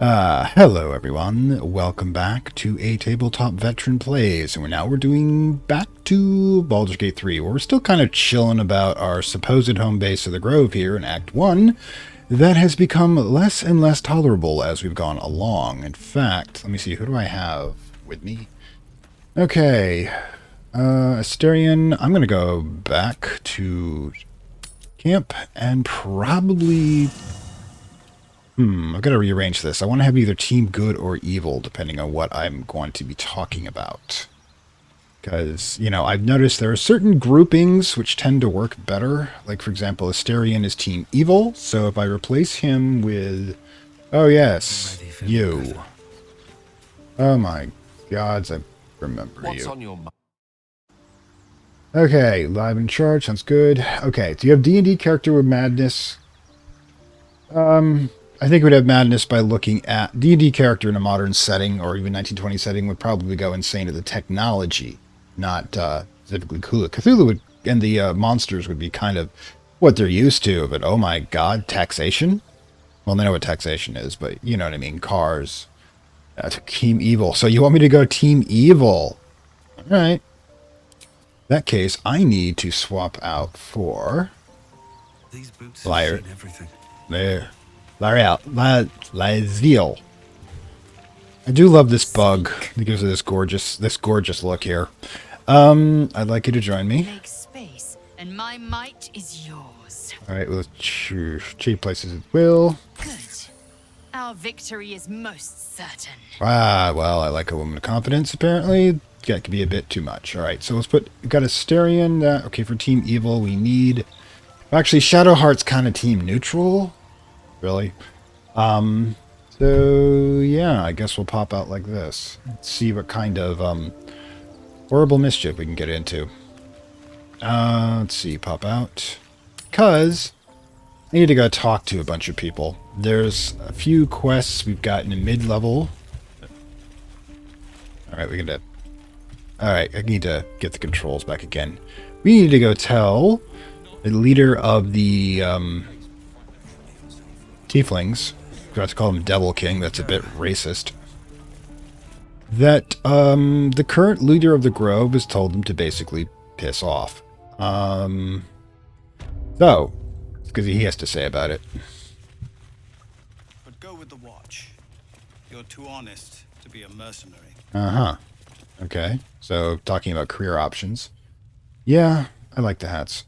Hello everyone, welcome back to A Tabletop Veteran Plays, and we're doing back to Baldur's Gate 3, where we're still kind of chilling about our supposed home base of the Grove here in Act 1, that has become less and less tolerable as we've gone along. In fact, let me see, who do I have with me? Okay, Asterion, I'm going to go back to camp and probably... I've got to rearrange this. I want to have either team good or evil, depending on what I'm going to be talking about. Because, you know, I've noticed there are certain groupings which tend to work better. Like, for example, Asterion is team evil, so if I replace him with... Oh, yes, you. Oh my gods, I remember you. What's on your mind? Okay, live in charge, sounds good. Okay, do you have D&D character with madness? I think we'd have madness by looking at D&D character in a modern setting or even 1920 setting would probably go insane at the technology, not specifically Cthulhu. Cthulhu would, and the monsters would be kind of what they're used to, but oh my god, taxation? Well, they know what taxation is, but you know what I mean, cars. Team evil. So you want me to go team evil? All right. In that case, I need to swap out for... These boots Liar. have seen everything. There. Laziel. I do love this bug. It gives it this gorgeous look here. I'd like you to join me. Make space, and my might is yours. Alright, let's cheap places at will. Good. Our victory is most certain. Ah, well, I like a woman of confidence, apparently. That could be a bit too much. Alright, so let's put... We've got Asterion. Okay, for Team Evil, we need... Actually, Shadowheart's kind of Team Neutral. Really? So, yeah, I guess we'll pop out like this. Let's see what kind of, horrible mischief we can get into. Let's see, pop out. Because I need to go talk to a bunch of people. There's a few quests we've got in the mid-level. Alright, we're gonna... Alright, I need to get the controls back again. We need to go tell the leader of the, Tieflings, forgot to call him Devil King, that's a bit racist, that the current leader of the Grove has told them to basically piss off. So, it's because he has to say about it. But go with the watch. You're too honest to be a mercenary. Uh-huh. Okay, so talking about career options. Yeah, I like the hats.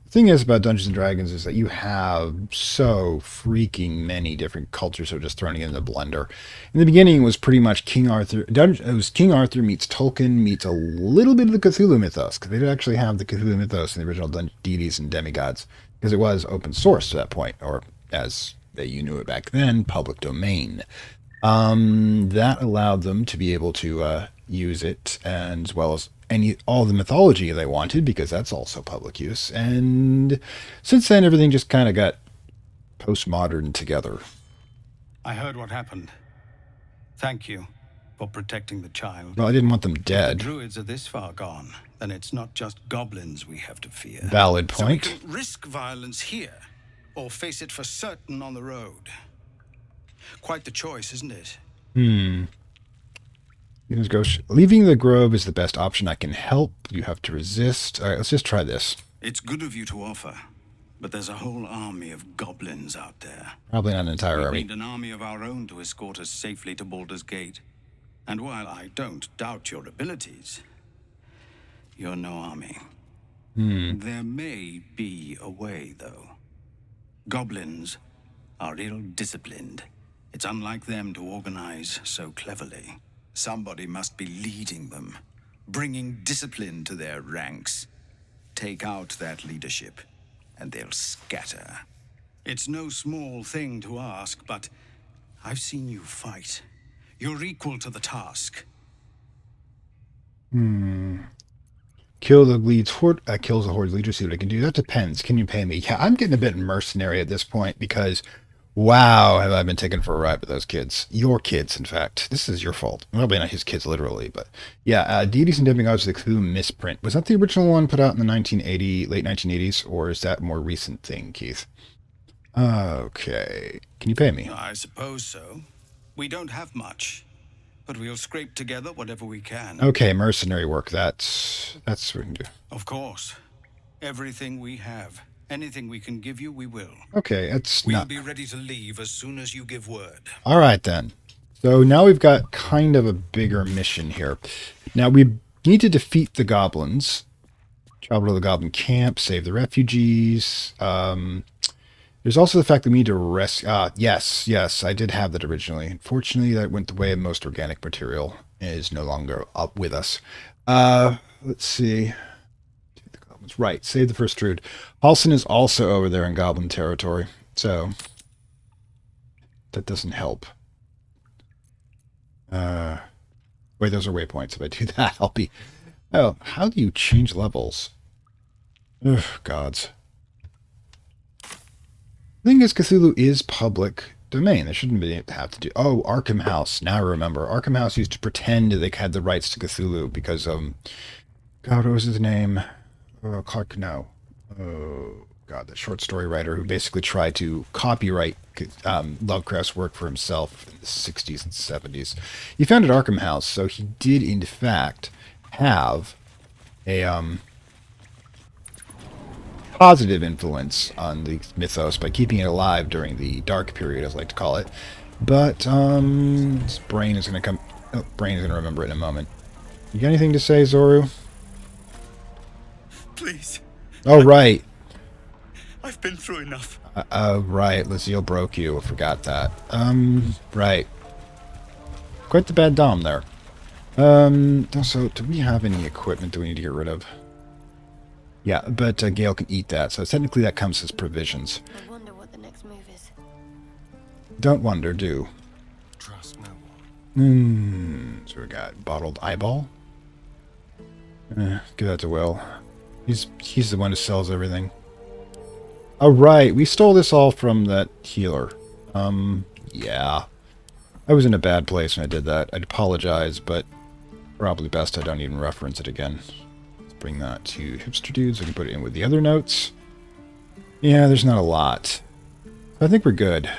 The thing is about Dungeons & Dragons is that you have so freaking many different cultures that are just thrown in the blender. In the beginning, it was pretty much King Arthur. It was King Arthur meets Tolkien meets a little bit of the Cthulhu mythos, because they did actually have the Cthulhu mythos in the original deities and demigods, because it was open source to that point, or as you knew it back then, public domain. That allowed them to be able to use it, and as well as all the mythology they wanted, because that's also public use. And since then, everything just kind of got postmodern together. I heard what happened. Thank you for protecting the child. Well, I didn't want them If dead. the druids are this far gone, then it's not just goblins we have to fear. Valid So we point. can risk violence here, or face it for certain on the road. Quite the choice, isn't it? Leaving the Grove is the best option. I can help. You have to resist. All right, let's just try this. It's good of you to offer, but there's a whole army of goblins out there. Probably not an entire We army. need an army of our own to escort us safely to Baldur's Gate. And while I don't doubt your abilities, you're no army. There may be a way, though. Goblins are ill-disciplined. It's unlike them to organize so cleverly. Somebody must be leading them, bringing discipline to their ranks. Take out that leadership, and they'll scatter. It's no small thing to ask, but I've seen you fight. You're equal to the task. Kill the lead's horde. Kills the horde leader. See what I can do. That depends. Can you pay me? Yeah, I'm getting a bit mercenary at this point because, wow, have I been taken for a ride with those kids? Your kids, in fact. This is your fault. Probably not his kids, literally, but yeah. Deities and Demigods, the Cthulhu misprint. Was that the original one put out in the late 1980s, or is that a more recent thing, Keith? Okay. Can you pay me? I suppose so. We don't have much, but we'll scrape together whatever we can. Okay, mercenary work. That's what we can do. Of course. Everything we have. Anything we can give you, we will. Okay, it's We'll not... be ready to leave as soon as you give word. All right, then. So now we've got kind of a bigger mission here. Now we need to defeat the goblins. Travel to the goblin camp, save the refugees. There's also the fact that we need to rescue... yes, I did have that originally. Unfortunately, that went the way of most organic material. It is no longer up with us. Let's see. Right, save the first druid. Halson is also over there in goblin territory, so that doesn't help. Wait, those are waypoints. If I do that, I'll be... Oh, how do you change levels? Ugh, gods. The thing is, Cthulhu is public domain. They shouldn't have to do... Oh, Arkham House. Now I remember. Arkham House used to pretend they had the rights to Cthulhu because, God, what was his name? Clark, no. Oh, God, the short story writer who basically tried to copyright Lovecraft's work for himself in the 60s and 70s. He founded Arkham House, so he did, in fact, have a positive influence on the mythos by keeping it alive during the dark period, as I like to call it. But his brain is going to come... Oh, brain is going to remember it in a moment. You got anything to say, Zoru? Please. Oh, right. I've been through enough. Right. Lizzie broke you. I forgot that. Right. Quite the bad dom there. Also, do we have any equipment that we need to get rid of? Yeah, but Gale can eat that, so technically that counts as provisions. I wonder what the next move is. Don't wonder, do. Trust no one. So we got bottled eyeball. Give that to Will. He's the one who sells everything. Oh, right. We stole this all from that healer. Yeah. I was in a bad place when I did that. I'd apologize, but probably best I don't even reference it again. Let's bring that to Hipster Dude so I can put it in with the other notes. Yeah, there's not a lot. I think we're good.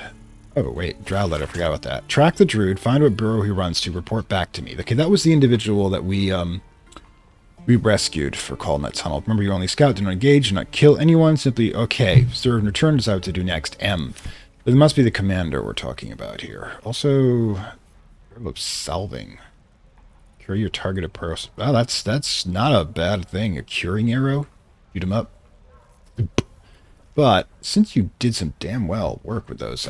Oh, wait. Drow-let, I forgot about that. Track the druid, find what bureau he runs to, report back to me. Okay, that was the individual that we rescued for calling that tunnel. Remember, you're only scout, do not engage, do not kill anyone. Simply, okay, serve and return, decide what to do next. M. But it must be the commander we're talking about here. Also, salving. Cure your targeted person. Wow, that's not a bad thing. A curing arrow? Shoot him up. But, since you did some damn well work with those,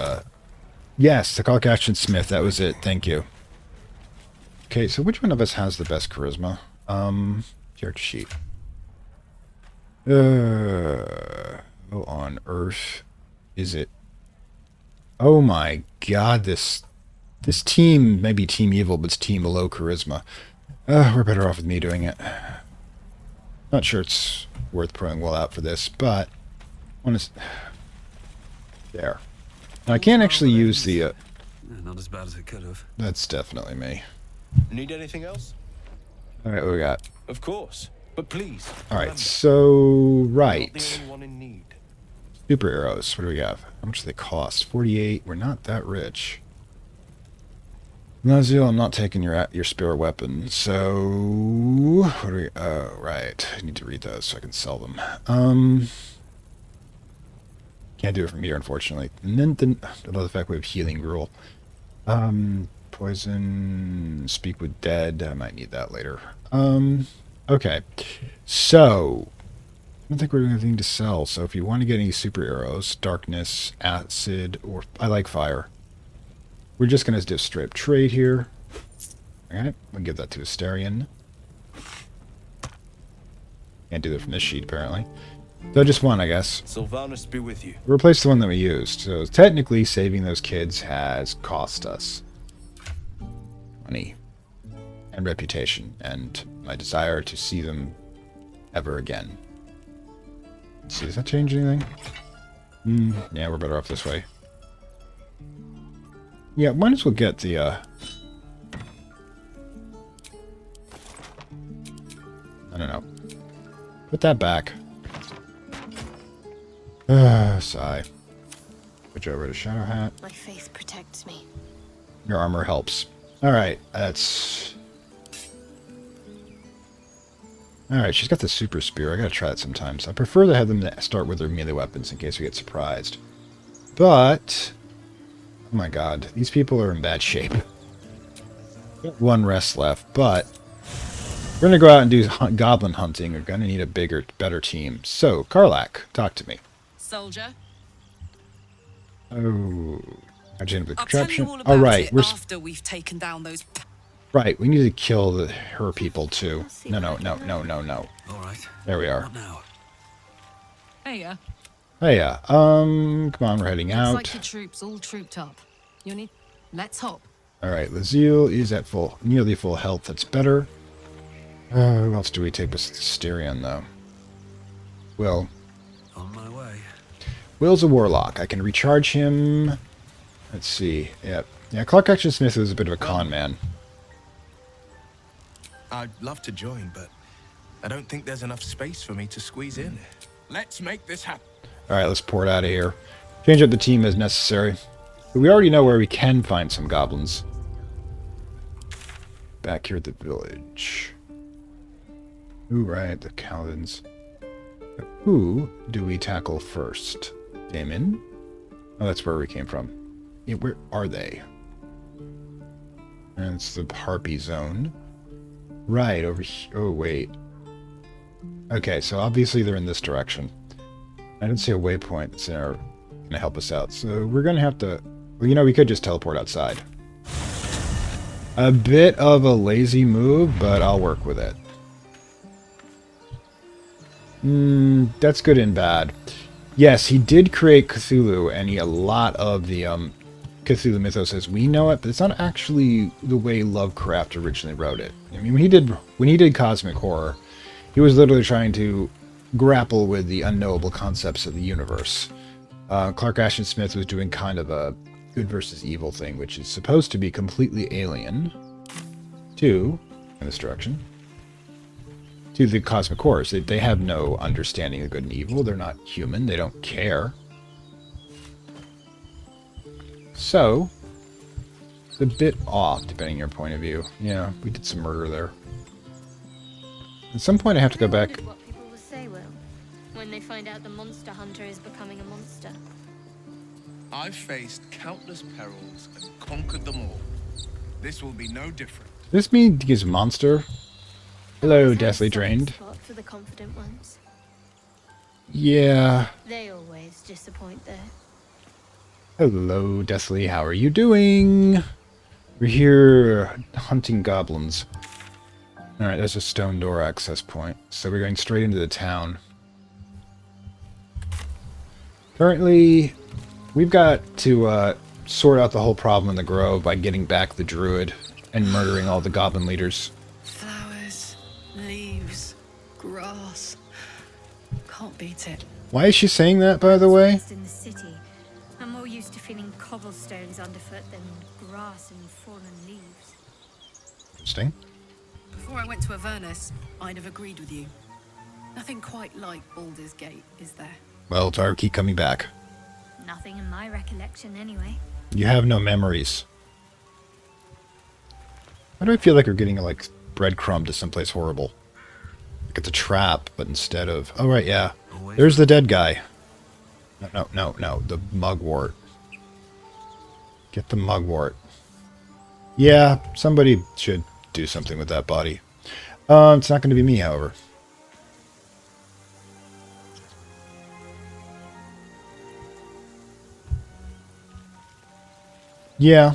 yes, the Call Action Smith, that was it. Thank you. Okay, so which one of us has the best charisma? Character sheet. Who on earth is it? Oh my god, this team may be Team Evil, but it's Team Low Charisma. We're better off with me doing it. Not sure it's worth throwing Will out for this, but there. Now, I can't actually use the... Not as bad as it could have. That's definitely me. Need anything else? Alright, what we got? Of course. But please. Alright, so... Not Right. the only one in need. Super arrows. What do we have? How much do they cost? 48. We're not that rich. Nazil, I'm not taking your spare weapon. So... What do we... Oh, right. I need to read those so I can sell them. Can't do it from here, unfortunately. And then another fact, we have healing rule. Poison, speak with dead. I might need that later. Okay. So, I don't think we're doing anything to sell. So if you want to get any super arrows, darkness, acid, or I like fire. We're just going to do straight up trade here. Alright, we'll give that to Asterion. Can't do that from this sheet, apparently. So just one, I guess. Sylvanus be with you. Replace the one that we used. So technically, saving those kids has cost us money and reputation and my desire to see them ever again. Let's see, does that change anything? Yeah, we're better off this way. Yeah, might as well get the, I don't know. Put that back. Sigh. Switch over to Shadow Hat. My faith protects me. Your armor helps. Alright, that's... Alright, she's got the super spear. I gotta try it sometimes. I prefer to have them start with their melee weapons in case we get surprised. But... Oh my god, these people are in bad shape. One rest left, but... We're gonna go out and do goblin hunting. We're gonna need a bigger, better team. So, Karlak, talk to me. Soldier. Oh... Agent of the I'll tell contraption. you all about Alright, it we're... after we've taken down those... Right, we need to kill her people too. No. All right. There we are. What now? Hey, Hey, come on, we're heading looks out. like your troops all trooped up. You need... Let's hop. Alright, Lazille is at nearly full health. That's better. Who else do we take with Styrian, though? Will. On my way. Will's a warlock. I can recharge him. Let's see. Yep. Yeah, Clark Action Smith is a bit of a con man. I'd love to join, but I don't think there's enough space for me to squeeze in. Let's make this happen. Alright, let's pour it out of here. Change up the team as necessary. But we already know where we can find some goblins. Back here at the village. Ooh, right, the Calvins. Who do we tackle first? Damon? Oh, that's where we came from. Yeah, where are they? And it's the Harpy Zone. Right, over here. Oh, wait. Okay, so obviously they're in this direction. I didn't see a waypoint that's going to help us out. So we're going to have to... Well, you know, we could just teleport outside. A bit of a lazy move, but I'll work with it. That's good and bad. Yes, he did create Cthulhu, and a lot of the Cthulhu mythos as we know it, but it's not actually the way Lovecraft originally wrote it. I mean, when he did cosmic horror, he was literally trying to grapple with the unknowable concepts of the universe. Clark Ashton Smith was doing kind of a good versus evil thing, which is supposed to be completely alien to, in this direction, to the cosmic horrors. They have no understanding of good and evil. They're not human. They don't care. So, it's a bit off, depending on your point of view. Yeah, we did some murder there. At some point, I have to go back. What people will say, Will, when they find out the monster hunter is becoming a monster. I've faced countless perils and conquered them all. This will be no different. Does this mean he's a monster? Hello, Always have Deathly a soft Drained. spot for the confident ones. Yeah. They always disappoint there. Hello, Deathly. How are you doing? We're here hunting goblins. Alright, there's a stone door access point. So we're going straight into the town. Currently, we've got to sort out the whole problem in the Grove by getting back the druid and murdering all the goblin leaders. Flowers, leaves, grass. Can't beat it. Why is she saying that, by the way? Raised in the city, I'm more used to feeling cobblestones underfoot than grass and fallen leaves. Interesting. Before I went to Avernus, I'd have agreed with you. Nothing quite like Baldur's Gate, is there? Well, Tar, keep coming back. Nothing in my recollection, anyway. You have no memories. Why do I feel like we're getting like breadcrumb to someplace horrible? Like it's a trap, but instead of... Oh, right, yeah. There's the dead guy. No. The mugwort. Get the mugwort. Yeah, somebody should do something with that body. It's not going to be me, however. Yeah.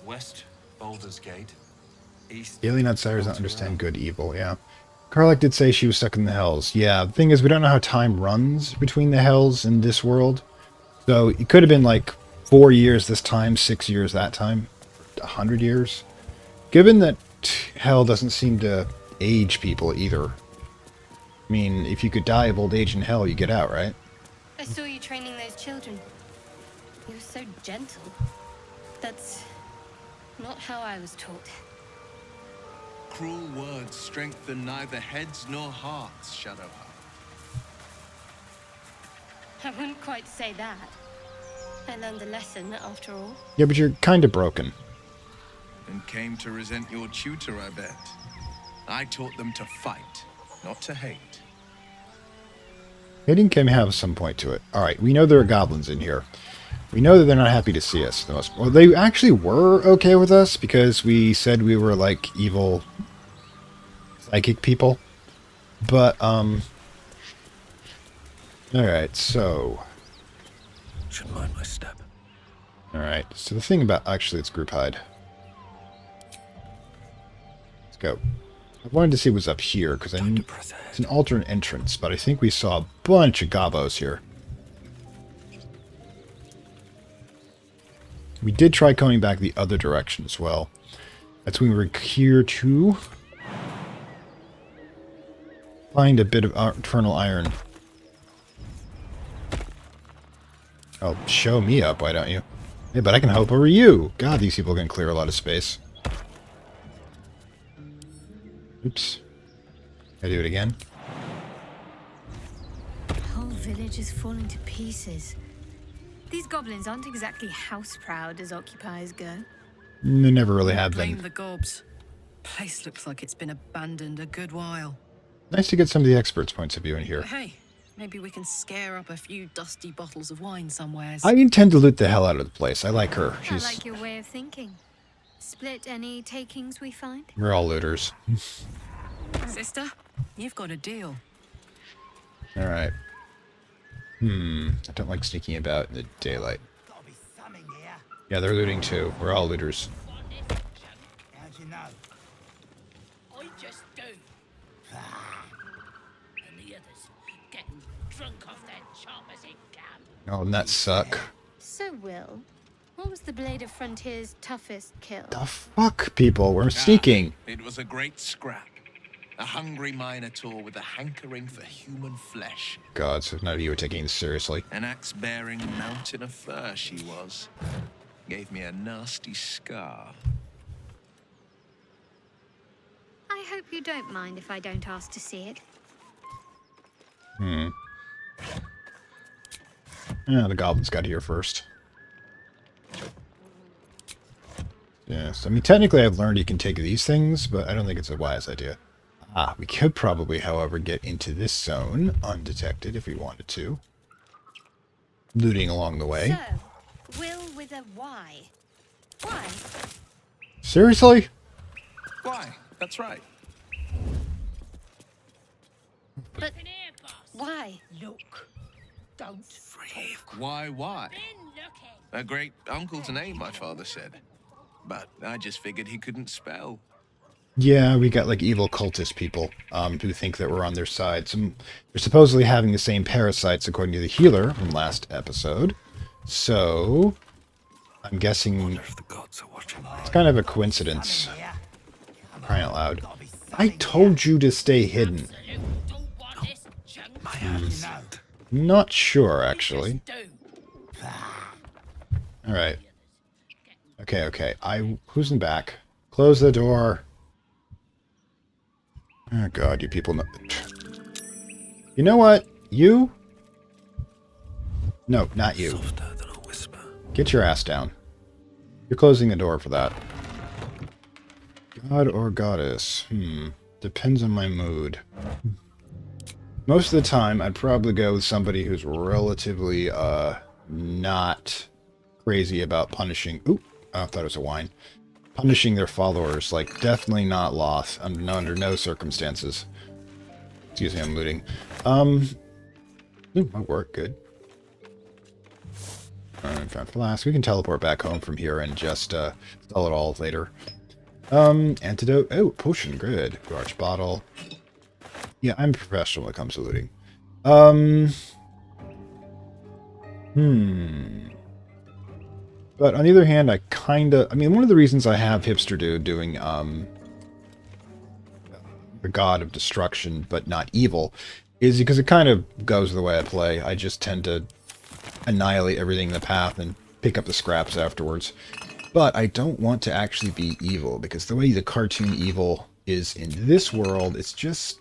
West, Baldur's Gate. East. Alien outsiders don't understand good evil, yeah. Karlak did say she was stuck in the hells. Yeah, the thing is, we don't know how time runs between the hells and this world. So it could have been like 4 years this time, 6 years that time, 100 years. Given that hell doesn't seem to age people either. I mean, if you could die of old age in hell, you get out, right? I saw you training those children. You were so gentle. That's not how I was taught. Cruel words strengthen neither heads nor hearts, Shadowheart. I wouldn't quite say that. I learned a lesson, after all. Yeah, but you're kind of broken. and came to resent your tutor, I bet. I taught them to fight, not to hate. Hating can have some point to it. Alright, we know there are goblins in here. We know that they're not happy to see us. Well, they actually were okay with us because we said we were like evil psychic people. But, alright, so... Should mind my step. Alright, so the thing about... Actually, it's group hide. Let's go. I wanted to see what's up here, because it's an alternate entrance, but I think we saw a bunch of gobos here. We did try going back the other direction as well. That's when we were here to find a bit of infernal iron. Oh, show me up, why don't you? Hey, but I can help over you! God, these people can clear a lot of space. Oops. Can I do it again? The whole village is falling to pieces. These goblins aren't exactly house-proud as occupiers go. They never really have Blame been. the gobs. Place looks like it's been abandoned a good while. Nice to get some of the experts' points of view in here. But hey, maybe we can scare up a few dusty bottles of wine somewheres. I intend to loot the hell out of the place. I like her. I like your way of thinking. Split any takings we find? We're all looters. Sister, you've got a deal. Alright. I don't like sneaking about in the daylight. Yeah, they're looting too. We're all looters. How'd you know? I just do. And the others getting drunk off their choppers in camp. Oh, and that suck. So, Will, what was the Blade of Frontier's toughest kill? The fuck, people? We're sneaking. It was a great scrap. A hungry minotaur with a hankering for human flesh. God, so none of you are taking this seriously. An axe-bearing mountain of fur she was. Gave me a nasty scar. I hope you don't mind if I don't ask to see it. Yeah, the goblins got here first. Yes, I mean, technically I've learned you can take these things, but I don't think it's a wise idea. Ah, we could probably, however, get into this zone undetected if we wanted to. Looting along the way. So, Will with a Y. Why? Seriously? Why? That's right. But why? Look. Don't Why? been looking. A great uncle's name, my father said. But I just figured he couldn't spell. Yeah, we got like evil cultist people who think that we're on their side. They're supposedly having the same parasites according to the healer from last episode. So, I'm guessing If the gods are watching. it's kind of a coincidence. Crying out loud. I told you to stay hidden. Don't want this junk. My accent. Not sure, actually. Do. Alright. Okay. Who's in back? Close the door. Oh god, you people know. You know what? You? No, not you. Softer than a whisper. Get your ass down. You're closing the door for that. God or goddess? Depends on my mood. Most of the time, I'd probably go with somebody who's relatively, not crazy about punishing... Oop! I thought it was a wine. Punishing their followers. Like, definitely not lost. Under no circumstances. Excuse me, I'm looting. Might work. Good. Alright, found flask. We can teleport back home from here and just, sell it all later. Antidote. Oh, potion. Good. Large bottle. Yeah, I'm a professional when it comes to looting. But on the other hand, I mean, one of the reasons I have Hipster Dude doing, the God of Destruction, but not evil, is because it kind of goes the way I play. I just tend to annihilate everything in the path and pick up the scraps afterwards. But I don't want to actually be evil, because the way the cartoon evil is in this world, it's just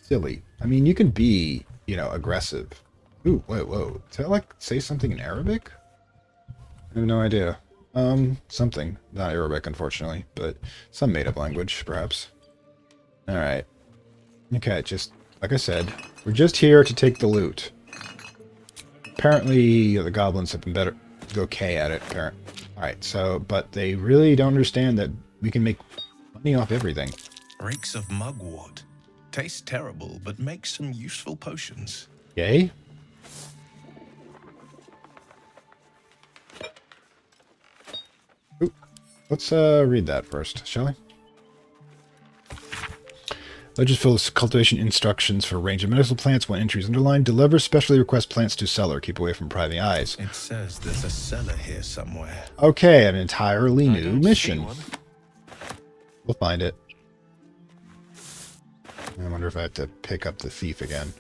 silly. I mean, you can be, you know, aggressive. Ooh, whoa. Did I, like, say something in Arabic? I have no idea. Something. Not Arabic, unfortunately, but some made-up language, perhaps. Alright. Okay, just, like I said, we're just here to take the loot. Apparently, the goblins have been okay at it, Alright, so, but they really don't understand that we can make money off everything. Reeks of mugwort. Tastes terrible, but makes some useful potions. Yay? Ooh, let's read that first, shall we? Legend fills cultivation instructions for a range of medicinal plants. When entry is underlined, deliver specially request plants to seller. Keep away from prying eyes. It says there's a cellar here somewhere. Okay, an entirely new mission. We'll find it. I wonder if I have to pick up the thief again.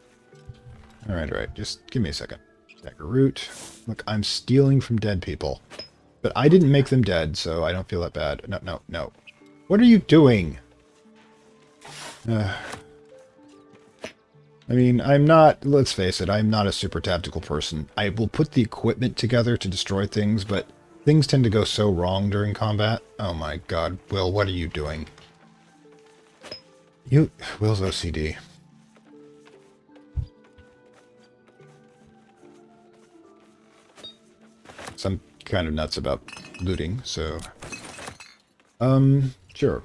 Alright. Just give me a second. Dagger root. Look, I'm stealing from dead people. But I didn't make them dead, so I don't feel that bad. No. What are you doing? I mean, I'm not, let's face it, I'm not a super tactical person. I will put the equipment together to destroy things, but things tend to go so wrong during combat. Oh my god, Will, what are you doing? Will's OCD. So I'm kind of nuts about looting, so... Sure.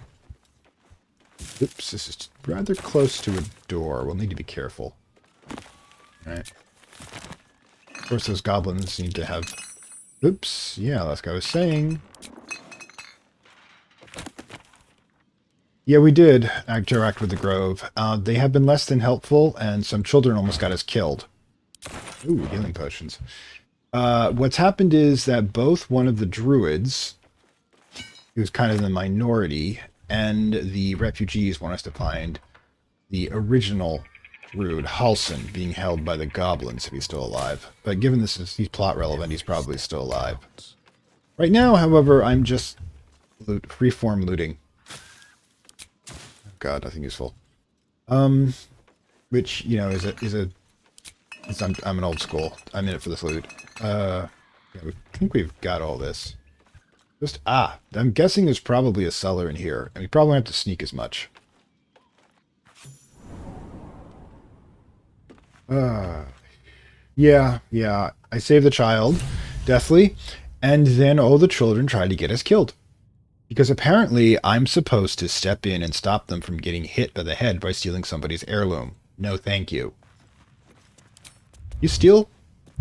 Oops, this is rather close to a door. We'll need to be careful. Alright. Of course, those goblins need to have... Oops, yeah, like I was saying. Yeah, we did interact with the Grove. They have been less than helpful, and some children almost got us killed. Ooh, healing potions. What's happened is that both one of the druids, who's kind of in the minority, and the refugees want us to find the original druid, Halsin, being held by the goblins if he's still alive. But given he's plot relevant, he's probably still alive. Right now, however, I'm just freeform looting. Oh god, nothing useful. Which, you know, I'm an old school. I'm in it for this loot. Yeah, I think we've got all this. I'm guessing there's probably a cellar in here, and we probably won't have to sneak as much. Yeah, I saved the child, deathly, and then all the children tried to get us killed. Because apparently I'm supposed to step in and stop them from getting hit by the head by stealing somebody's heirloom. No thank you. You steal?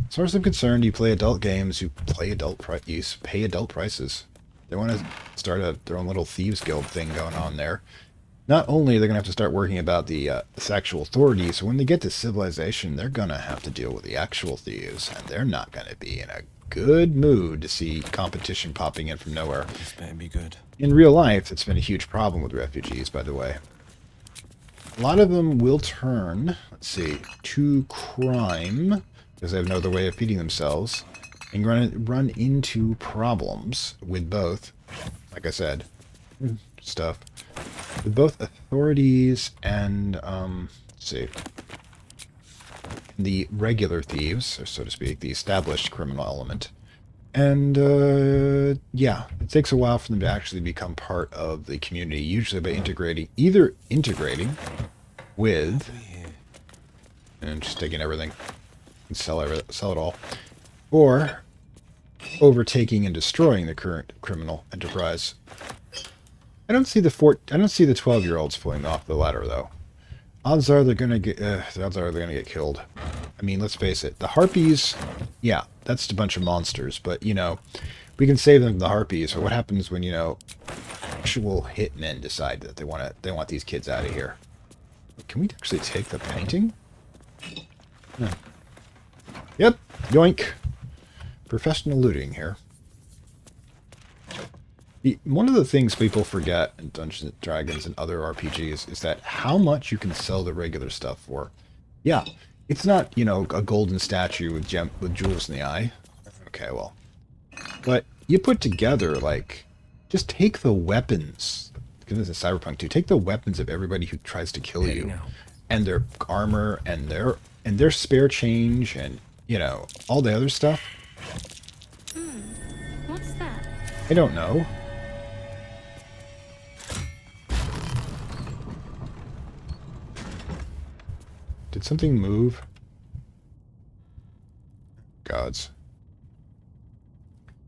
As far as I'm concerned, you play adult games, you pay adult prices. They want to start their own little thieves guild thing going on there. Not only are they going to have to start worrying about the actual authorities, so when they get to civilization, they're going to have to deal with the actual thieves, and they're not going to be in a good mood to see competition popping in from nowhere. This better be good. In real life, it's been a huge problem with refugees, by the way. A lot of them will turn, let's see, to crime, because they have no other way of feeding themselves, and run into problems with both, like I said, stuff, with both authorities and, let's see, the regular thieves, or so to speak, the established criminal element. And, yeah, it takes a while for them to actually become part of the community, usually by either integrating with, and just taking everything and sell it all, or overtaking and destroying the current criminal enterprise. I don't see the 12-year-olds pulling off the ladder, though. Odds are they're gonna get killed. I mean, let's face it. The harpies, yeah, that's just a bunch of monsters. But you know, we can save them from the harpies. Or what happens when, you know, actual hitmen decide that they want these kids out of here? Can we actually take the painting? Yeah. Yep, yoink. Professional looting here. One of the things people forget in Dungeons & Dragons and other RPGs is that how much you can sell the regular stuff for. Yeah, it's not, you know, a golden statue with jewels in the eye. Okay, well. But you put together, like, just take the weapons. Because this is Cyberpunk 2. Take the weapons of everybody who tries to kill you. And their armor and their spare change and, you know, all the other stuff. What's that? I don't know. Did something move? Gods.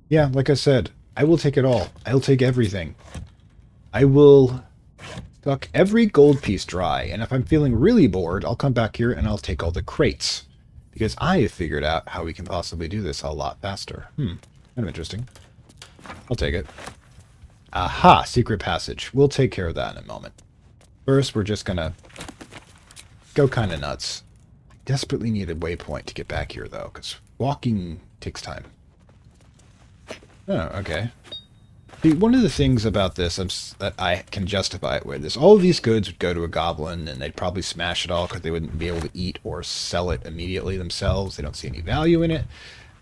Yeah, like I said, I will take it all. I'll take everything. I will suck every gold piece dry, and if I'm feeling really bored, I'll come back here and I'll take all the crates. Because I have figured out how we can possibly do this a lot faster. Kind of interesting. I'll take it. Aha! Secret passage. We'll take care of that in a moment. First, we're just gonna go kind of nuts. I desperately need a waypoint to get back here, though, because walking takes time. Oh, okay. See, one of the things about this that I can justify it with is all of these goods would go to a goblin, and they'd probably smash it all because they wouldn't be able to eat or sell it immediately themselves. They don't see any value in it.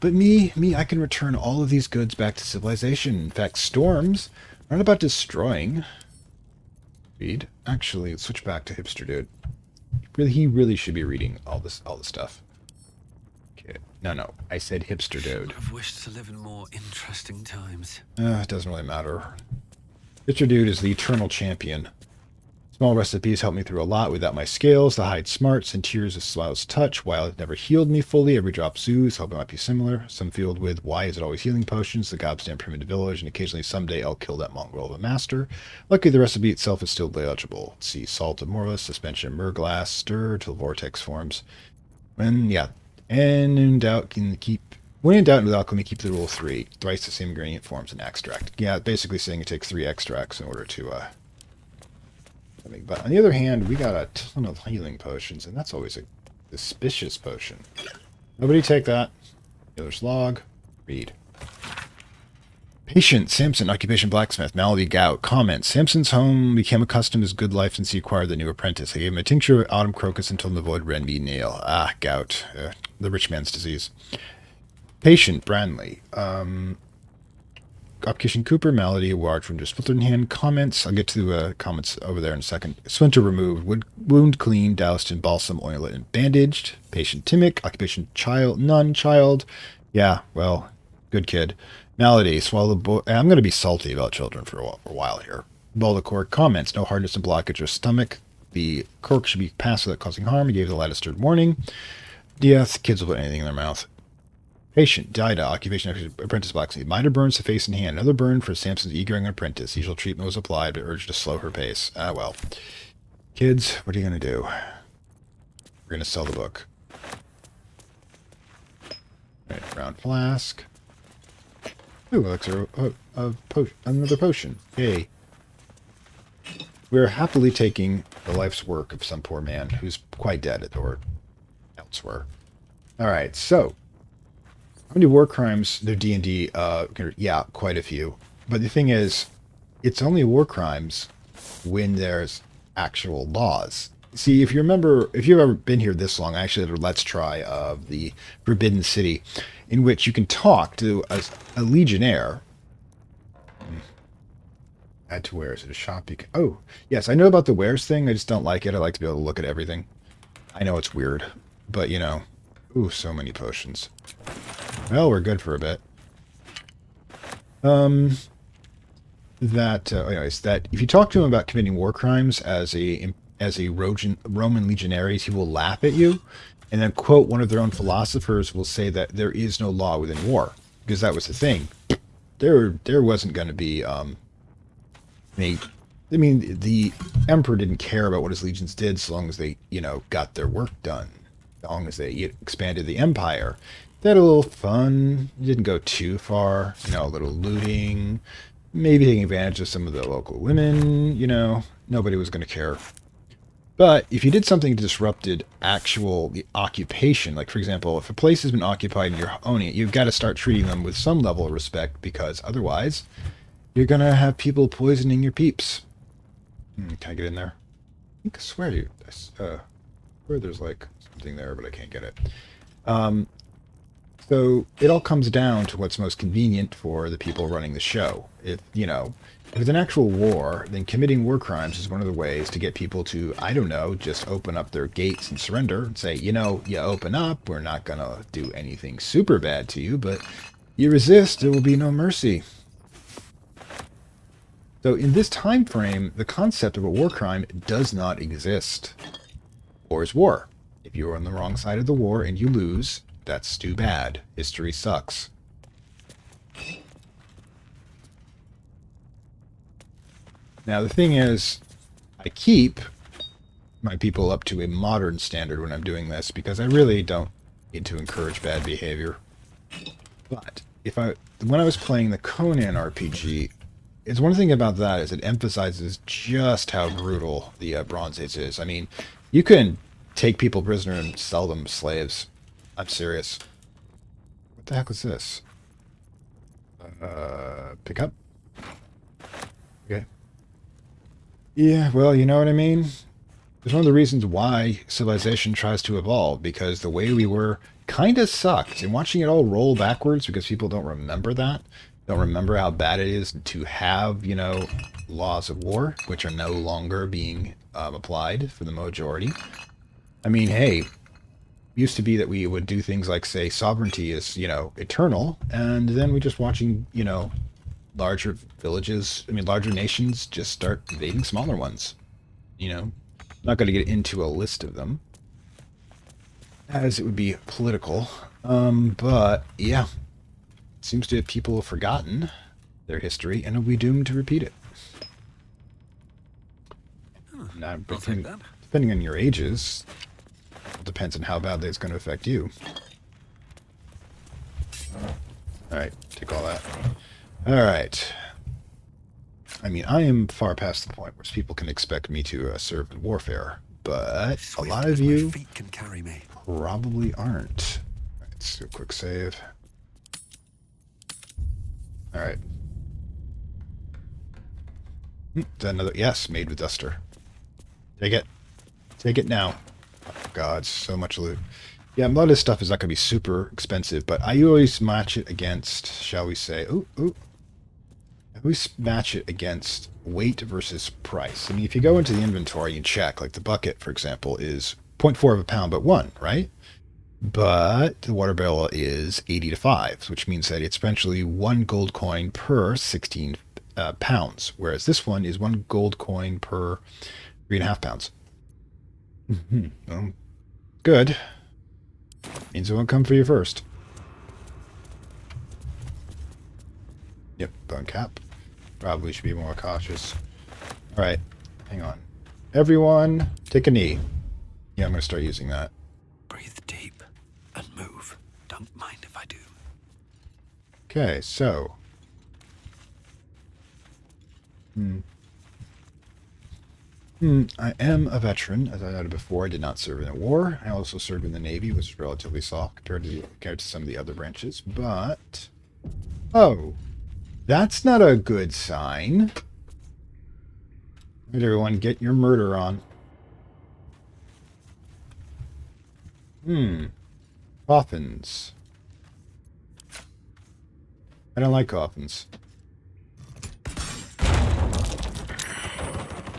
But me, I can return all of these goods back to civilization. In fact, storms aren't about destroying. Read. Actually, let's switch back to Hipster Dude. He really should be reading all this stuff. Okay. No, I said Hipster Dude. I've wished to live in more interesting times. It doesn't really matter. Hipster Dude is the eternal champion. Small recipes help me through a lot without my scales. The hide smarts and tears of Slow's touch. While it never healed me fully, every drop soothes. Hope it might be similar. Some filled with why is it always healing potions, the gobstamp primitive village, and occasionally someday I'll kill that mongrel of a master. Luckily the recipe itself is still legible. Let's see, salt of morlus, suspension of myrglass, stir till vortex forms. And in doubt when in doubt with alchemy, keep the rule 3. Thrice the same ingredient forms an extract. Yeah, basically saying it takes 3 extracts in order to but on the other hand, we got a ton of healing potions, and that's always a suspicious potion. Nobody take that. Healer's log. Read. Patient Samson, occupation blacksmith, malady gout. Comment: Samson's home became accustomed to his good life since he acquired the new apprentice. I gave him a tincture of autumn crocus and told him to avoid red meat and ale. Gout. The rich man's disease. Patient Branley. Occupation Cooper, malady, large wound, splinter in hand. Comments. I'll get to comments over there in a second. Splinter removed. Wound clean, doused in balsam, ointment, and bandaged. Patient Timic. Occupation child. None. Child. Yeah, well, good kid. Malady. Swallow the I'm going to be salty about children for a while here. Baldur comments. No hardness and blockage of stomach. The cork should be passed without causing harm. He gave the lad a stern warning. Yes, kids will put anything in their mouth. Patient, Dida, occupation apprentice blacksmith. Miter burns to face and hand. Another burn for Samson's eager young apprentice. Usual treatment was applied, but urged to slow her pace. Well. Kids, what are you going to do? We're going to sell the book. Right, round flask. Ooh, elixir of another potion. Yay. We're happily taking the life's work of some poor man who's quite dead or elsewhere. Alright, so how many war crimes do D&D? Yeah, quite a few. But the thing is, it's only war crimes when there's actual laws. See, if you remember, if you've ever been here this long, I actually did a Let's Try of the Forbidden City, in which you can talk to a legionnaire. Add to wares. Is it a shop? Oh, yes, I know about the wares thing. I just don't like it. I like to be able to look at everything. I know it's weird, but you know. Ooh, so many potions. Well, we're good for a bit. Anyways, that if you talk to him about committing war crimes as a Roman legionaries, he will laugh at you, and then quote one of their own philosophers will say that there is no law within war, because that was the thing. There wasn't going to be the emperor didn't care about what his legions did so long as they, got their work done. As long as they expanded the empire. They had a little fun. It didn't go too far. A little looting. Maybe taking advantage of some of the local women. Nobody was going to care. But if you did something that disrupted the occupation, like, for example, if a place has been occupied and you're owning it, you've got to start treating them with some level of respect, because otherwise you're going to have people poisoning your peeps. Can I get in there? I swear to you. There's like something there, but I can't get it. So it all comes down to what's most convenient for the people running the show. If it's an actual war, then committing war crimes is one of the ways to get people to, I don't know, just open up their gates and surrender and say, you open up, we're not going to do anything super bad to you, but you resist, there will be no mercy. So in this time frame, the concept of a war crime does not exist. War is war. If you are on the wrong side of the war and you lose, that's too bad. History sucks. Now the thing is, I keep my people up to a modern standard when I'm doing this because I really don't need to encourage bad behavior. But when I was playing the Conan RPG, it's one thing about that is it emphasizes just how brutal the Bronze Age is. I mean, you can take people prisoner and sell them slaves. I'm serious. What the heck was this? Pick up? Okay. Yeah, well, you know what I mean? It's one of the reasons why civilization tries to evolve, because the way we were kind of sucked. And watching it all roll backwards because people don't remember that, don't remember how bad it is to have, you know, laws of war, which are no longer being applied for the majority. I mean, hey, used to be that we would do things like, say, sovereignty is, you know, eternal, and then we just watching, you know, larger villages, I mean, larger nations just start invading smaller ones. You know, not going to get into a list of them, as it would be political. But yeah, it seems to people have forgotten their history and will be doomed to repeat it. Now, depending on your ages, it depends on how badly it's going to affect you. Alright, take all that. Alright. I mean, I am far past the point where people can expect me to serve in warfare, but a lot of you feet can carry me. Probably aren't. Let's do a quick save. Alright. Is that another? Yes, made with duster. Take it. Take it now. Oh god, so much loot. Yeah, a lot of this stuff is not going to be super expensive, but I always match it against, shall we say, I always match it against weight versus price. I mean, if you go into the inventory and check, like the bucket, for example, is 0.4 of a pound, but 1, right? But the water barrel is 80 to 5, which means that it's essentially 1 gold coin per 16 pounds, whereas this one is 1 gold coin per 3.5 pounds. Well, good. Means it won't come for you first. Yep, bone cap. Probably should be more cautious. Alright, hang on. Everyone, take a knee. Yeah, I'm going to start using that. Breathe deep and move. Don't mind if I do. Okay, so. I am a veteran. As I noted before, I did not serve in a war. I also served in the Navy, which is relatively soft compared to some of the other branches. But, oh, that's not a good sign. Alright, everyone, get your murder on. Coffins. I don't like coffins.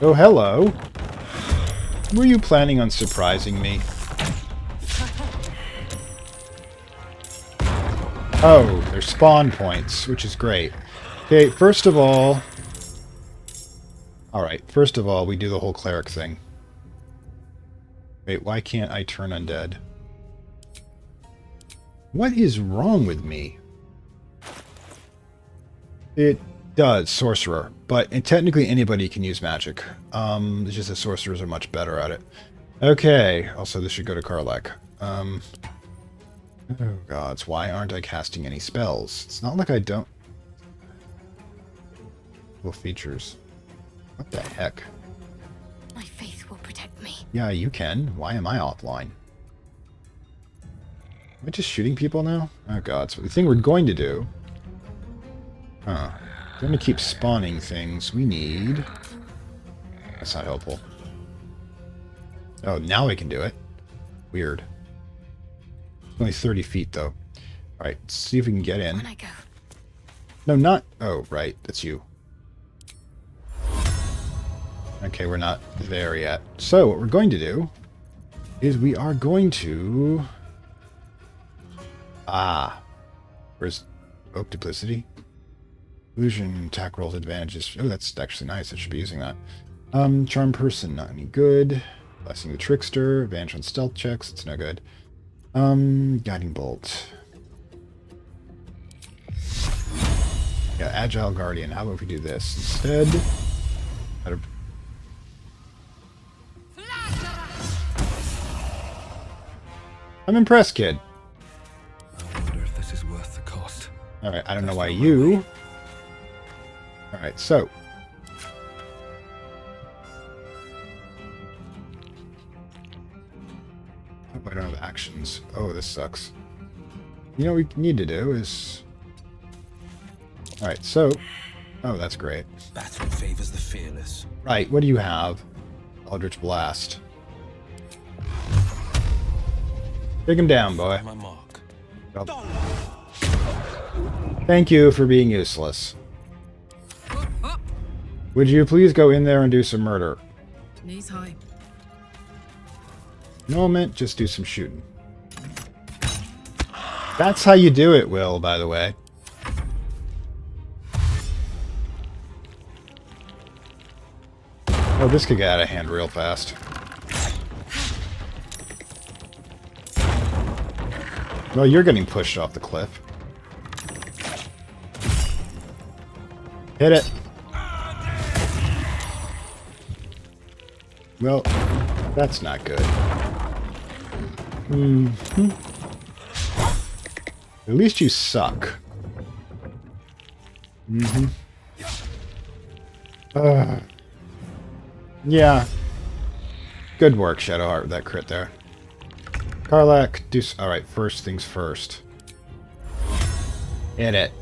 Oh, hello. Were you planning on surprising me? Oh, they're spawn points, which is great. Okay, first of all... Alright, first of all, we do the whole cleric thing. Wait, why can't I turn undead? What is wrong with me? It does, sorcerer. But technically anybody can use magic. It's just that sorcerers are much better at it. Okay, also this should go to Karlak. Oh gods, why aren't I casting any spells? It's not like I don't... Well, features. What the heck? My faith will protect me. Yeah, you can. Why am I offline? Am I just shooting people now? Oh god, so the thing we're going to do... Huh. We're going to keep spawning things. We need... That's not helpful. Oh, now we can do it. Weird. It's only 30 feet, though. Alright, let's see if we can get in. When I go. No, not... Oh, right. That's you. Okay, we're not there yet. So, what we're going to do is we are going to... Where's Oak Duplicity? Illusion, attack rolls, advantages. Oh, that's actually nice. I should be using that. Charm person, not any good. Blessing the trickster, advantage on stealth checks, it's no good. Guiding bolt. Yeah, agile guardian. How about if we do this instead? I'm impressed, kid. I wonder if this is worth the cost. Alright, I don't know why you... Alright, so... Oh, I don't have actions. Oh, this sucks. You know what we need to do is... Alright, so... Oh, that's great. Battle favors the fearless. Right, what do you have? Eldritch Blast. Take him down, boy. My mark. Oh. Thank you for being useless. Would you please go in there and do some murder? Knees high. Moment, just do some shooting. That's how you do it, Will, by the way. Oh, this could get out of hand real fast. Well, you're getting pushed off the cliff. Hit it. Well, that's not good. At least you suck. Yeah. Good work, Shadowheart, with that crit there. Karlak, do... Alright, first things first. Hit it.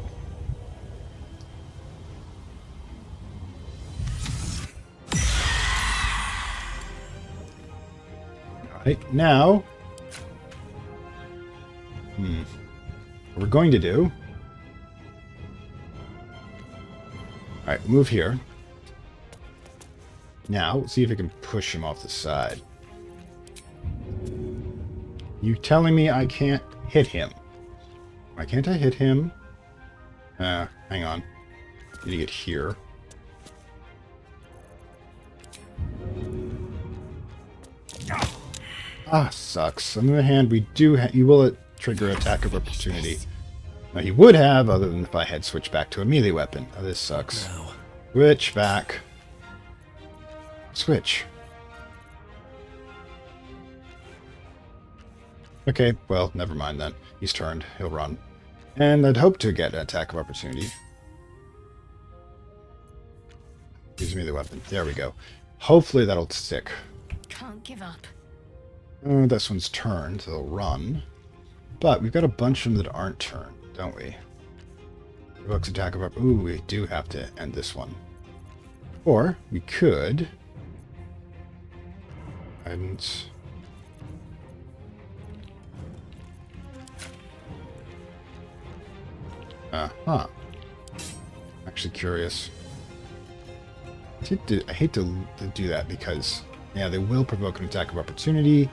Alright, now... What we're going to do... Alright, move here. Now, see if I can push him off the side. You telling me I can't hit him? Why can't I hit him? Hang on. Need to get here. Ah, sucks. On the other hand, we do you will trigger attack of opportunity. Now, he would have, other than if I had switched back to a melee weapon. Oh, this sucks. No. Switch back. Switch. Okay, well, never mind then. He's turned. He'll run. And I'd hope to get an attack of opportunity. Use me the weapon. There we go. Hopefully that'll stick. Can't give up. This one's turned, so they'll run. But we've got a bunch of them that aren't turned, don't we? Evokes attack of opportunity. Ooh, we do have to end this one. Or we could... Guidance. Actually curious. I hate to do that because, yeah, they will provoke an attack of opportunity.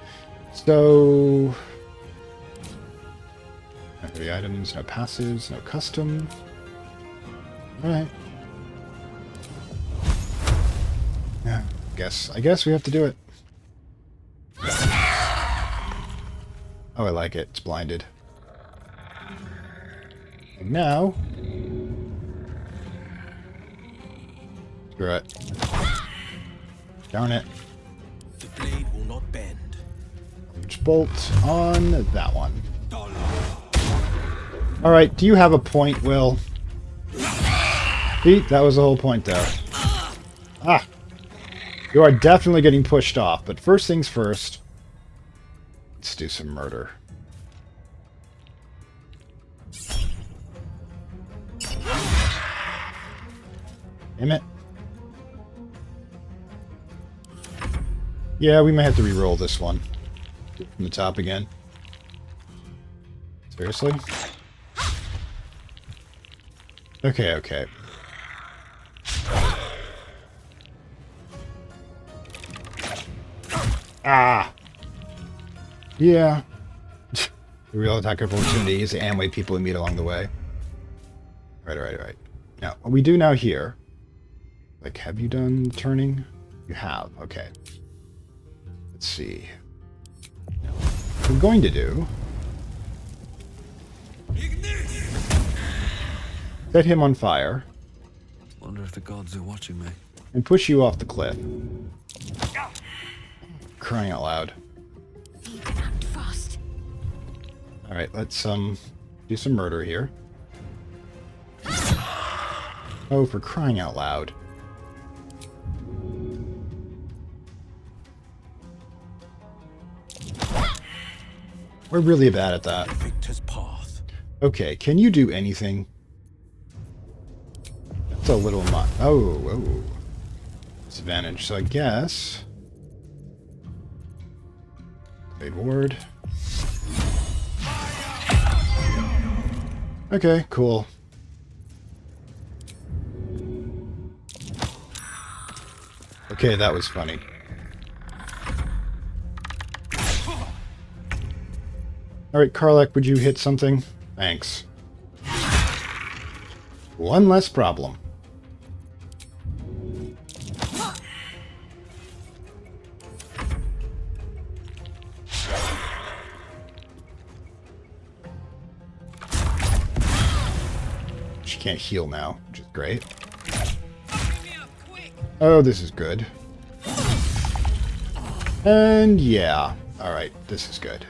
So... No heavy items, no passives, no custom. Alright. Yeah, I guess we have to do it. Oh, I like it. It's blinded. And now... Screw it. Darn it. The blade will not bend. Which bolt on that one. Alright, do you have a point, Will? See, that was the whole point there. Ah! You are definitely getting pushed off, but first things first. Let's do some murder. Damn it. Yeah, we may have to re-roll this one. From the top again. Seriously? Okay. Ah! Yeah. The real attack of opportunity is the Amway people we meet along the way. Right. Now, what we do now here... Like, have you done turning? You have. Okay. Let's see. Now, what we're going to do... Set him on fire. Wonder if the gods are watching me. And push you off the cliff. Crying out loud. You can act fast. Alright, let's do some murder here. Oh, for crying out loud. We're really bad at that. Victor's path. Okay, can you do anything? That's a little much. Oh. Disadvantage, so I guess... Big ward. Okay, cool. Okay, that was funny. Alright, Karlak, would you hit something? Thanks. One less problem. She can't heal now, which is great. Oh, this is good. And yeah. Alright, this is good.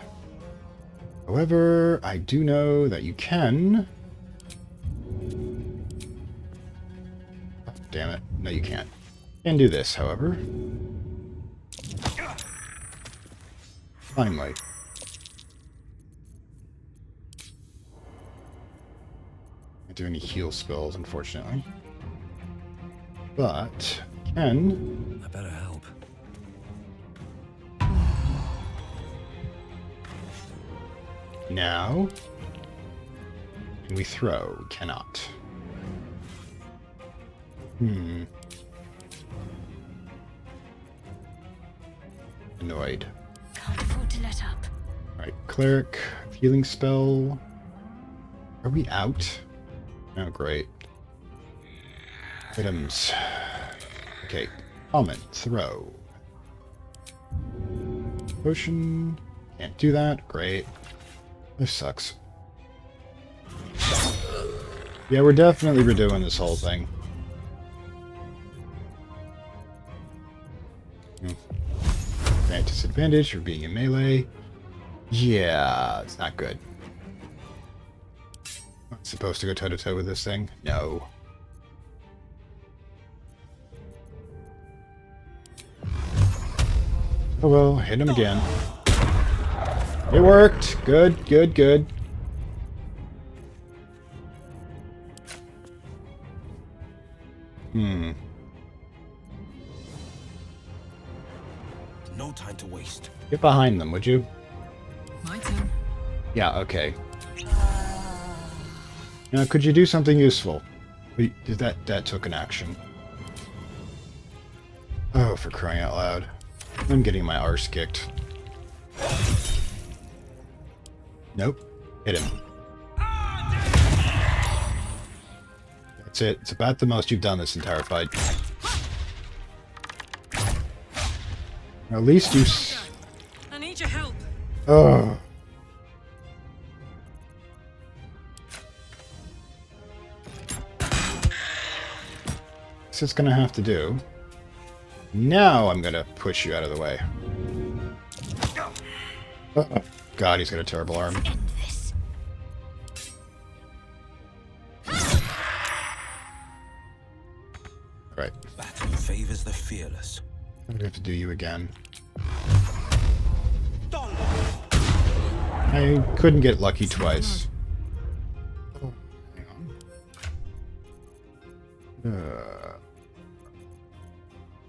However, I do know that you can... Oh, damn it. No, you can't. Can do this, however. Finally. Can't do any heal spells, unfortunately. But, can... I better help. Now, can we throw? Cannot. Annoyed. Can't afford to let up. Alright, cleric, healing spell. Are we out? Oh, great. Items. Okay, comment, throw. Potion. Can't do that. Great. This sucks. Yeah, we're definitely redoing this whole thing. Grant disadvantage for being in melee. Yeah, it's not good. Not supposed to go toe-to-toe with this thing? No. Oh well, hit him again. It worked! Good, good, good. No time to waste. Get behind them, would you? My turn. Yeah, okay. Now, could you do something useful? Wait, that took an action. Oh, for crying out loud. I'm getting my arse kicked. Nope. Hit him. That's it. It's about the most you've done this entire fight. At least you... I need your help. Ugh. This is gonna have to do. Now I'm gonna push you out of the way. Uh-oh. God, he's got a terrible arm. Alright. Battle favors the fearless. I'm gonna have to do you again. I couldn't get lucky twice. Oh, hang on.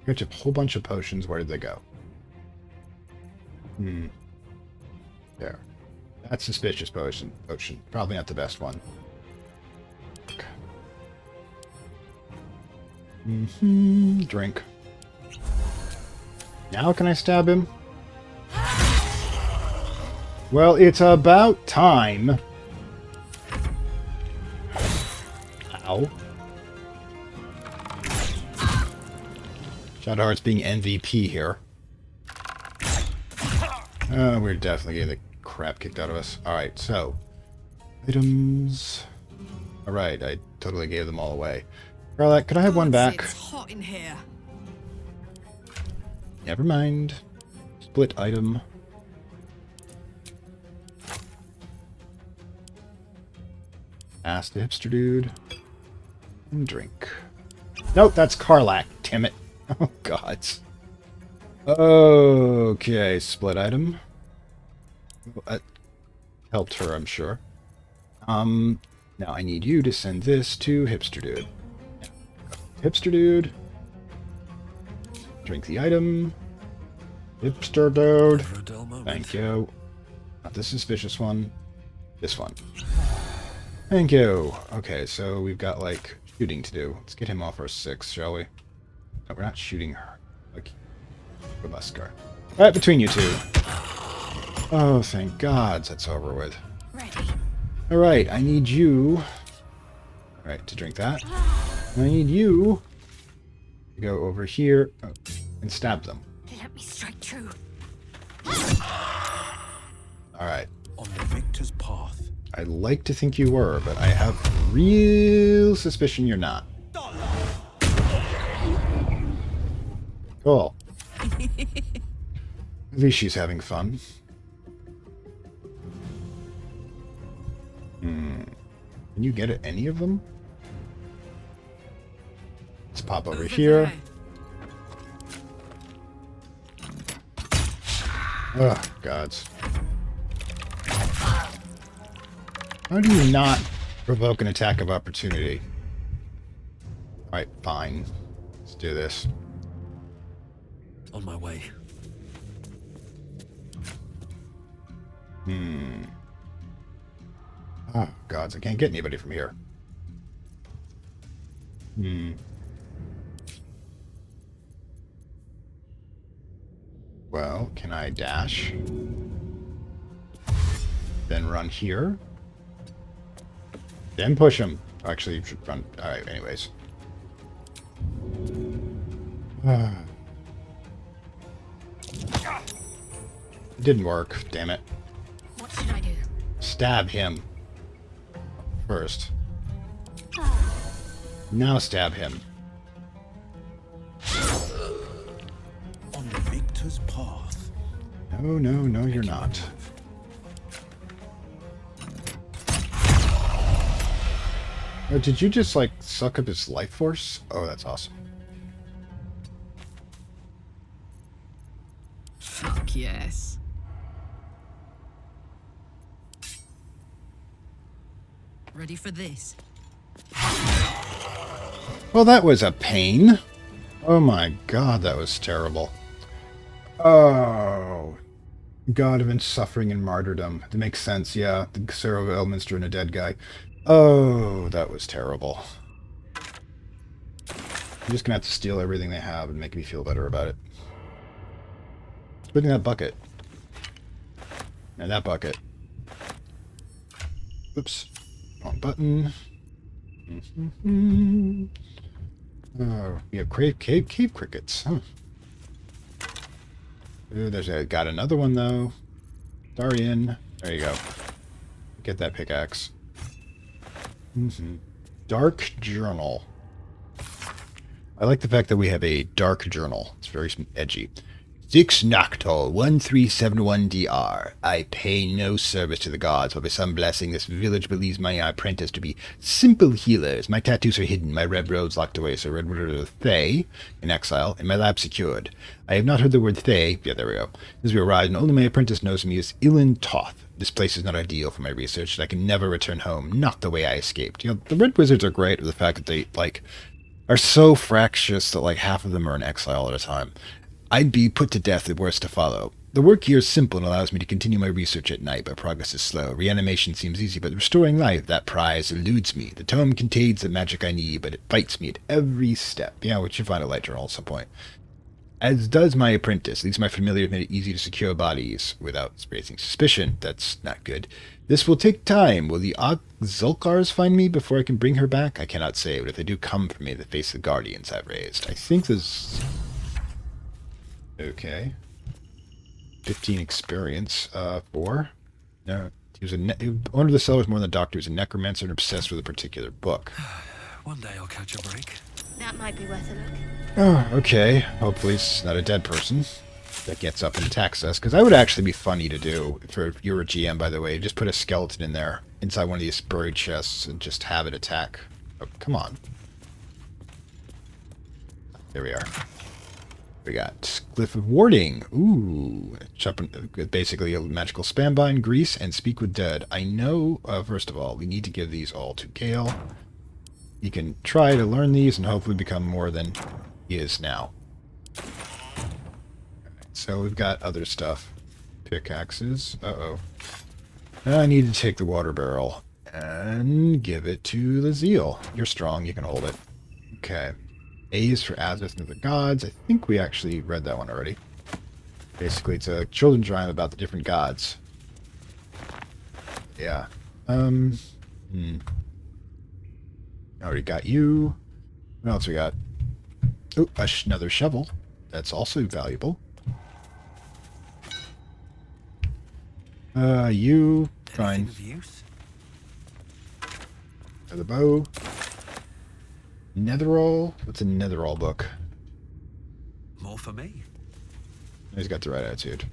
Got a whole bunch of potions. Where did they go? There. That's suspicious potion. Probably not the best one. Drink. Now can I stab him? Well, it's about time. Ow. Shadowheart's being MVP here. We're definitely getting the crap kicked out of us. Alright, so. Items. Alright, I totally gave them all away. Carlac, could I have one back? It's hot in here. Never mind. Split item. Ask the hipster dude. And drink. Nope, that's Carlac, damn it. Oh, God. Okay, split item. Well, that helped her, I'm sure. Now I need you to send this to Hipster Dude. Hipster Dude. Drink the item. Hipster Dude. Thank you. Not the suspicious one. This one. Thank you. Okay, so we've got, like, shooting to do. Let's get him off our 6, shall we? No, we're not shooting her. Like, the Muskar. Right between you two. Oh, thank God that's over with. Ready. Alright, I need you... Alright, to drink that. I need you to go over here and stab them. Let me strike true. Alright. On the victor's path. I'd like to think you were, but I have real suspicion you're not. Cool. At least she's having fun. Can you get at any of them? Let's pop over here. Oh, gods. How do you not provoke an attack of opportunity? Alright, fine. Let's do this. On my way. Oh, gods, I can't get anybody from here. Well, can I dash? Then run here? Then push him. Actually, you should run. Alright, anyways. It didn't work, damn it. What should I do? Stab him. First. Now stab him. On the victor's path. No, no, no, you're not. Oh, did you just, like, suck up his life force? Oh, that's awesome. Fuck yes. Ready for this? Well, that was a pain. Oh my God, that was terrible. Oh. God of suffering and martyrdom. That makes sense, yeah. The Sarah of Elminster and a dead guy. Oh, that was terrible. I'm just gonna have to steal everything they have and make me feel better about it. Including that bucket. And that bucket. Oops. Wrong button. Oh, we have cave crickets. Huh. Ooh, got another one though. Darian. There you go. Get that pickaxe. Dark journal. I like the fact that we have a dark journal. It's very edgy. 6 Noctol 1371 DR. I pay no service to the gods, but by some blessing this village believes my apprentice to be simple healers. My tattoos are hidden, my red robes locked away, so red word of Thay in exile, and my lab secured. I have not heard the word Thay. Yeah, there we go. As we arrive, and only my apprentice knows me as Ilan Toth. This place is not ideal for my research, and I can never return home. Not the way I escaped. You know, the red wizards are great with the fact that they, like, are so fractious that, like, half of them are in exile at a time. I'd be put to death if worse to follow. The work here is simple and allows me to continue my research at night, but progress is slow. Reanimation seems easy, but restoring life, that prize eludes me. The tome contains the magic I need, but it fights me at every step. Yeah, we should find a light journal at some point. As does my apprentice. These my familiars made it easy to secure bodies without raising suspicion. That's not good. This will take time. Will the Zulkars find me before I can bring her back? I cannot say, but if they do come for me, they face the guardians I've raised. I think there's... Okay. 15 experience. 4. No. He was owner of the cellar was more than a doctor. He was a necromancer and obsessed with a particular book. One day I'll catch a break. That might be worth a look. Oh, okay. Hopefully it's not a dead person that gets up and attacks us, because that would actually be funny to do if you were a GM, by the way. Just put a skeleton in there inside one of these buried chests and just have it attack. Oh, come on. There we are. We got Glyph of Warding. Ooh. Basically a magical spam bind, grease, and speak with dead. I know, first of all, we need to give these all to Gale. He can try to learn these and hopefully become more than he is now. So we've got other stuff. Pickaxes. Uh-oh. I need to take the water barrel and give it to the Zeal. You're strong. You can hold it. Okay. A is for Azith and the Gods. I think we actually read that one already. Basically, it's a children's rhyme about the different gods. Yeah. Already got you. What else we got? Oh, another shovel. That's also valuable. You. Fine. The bow. Netherall? What's a Netherall book? More for me. He's got the right attitude.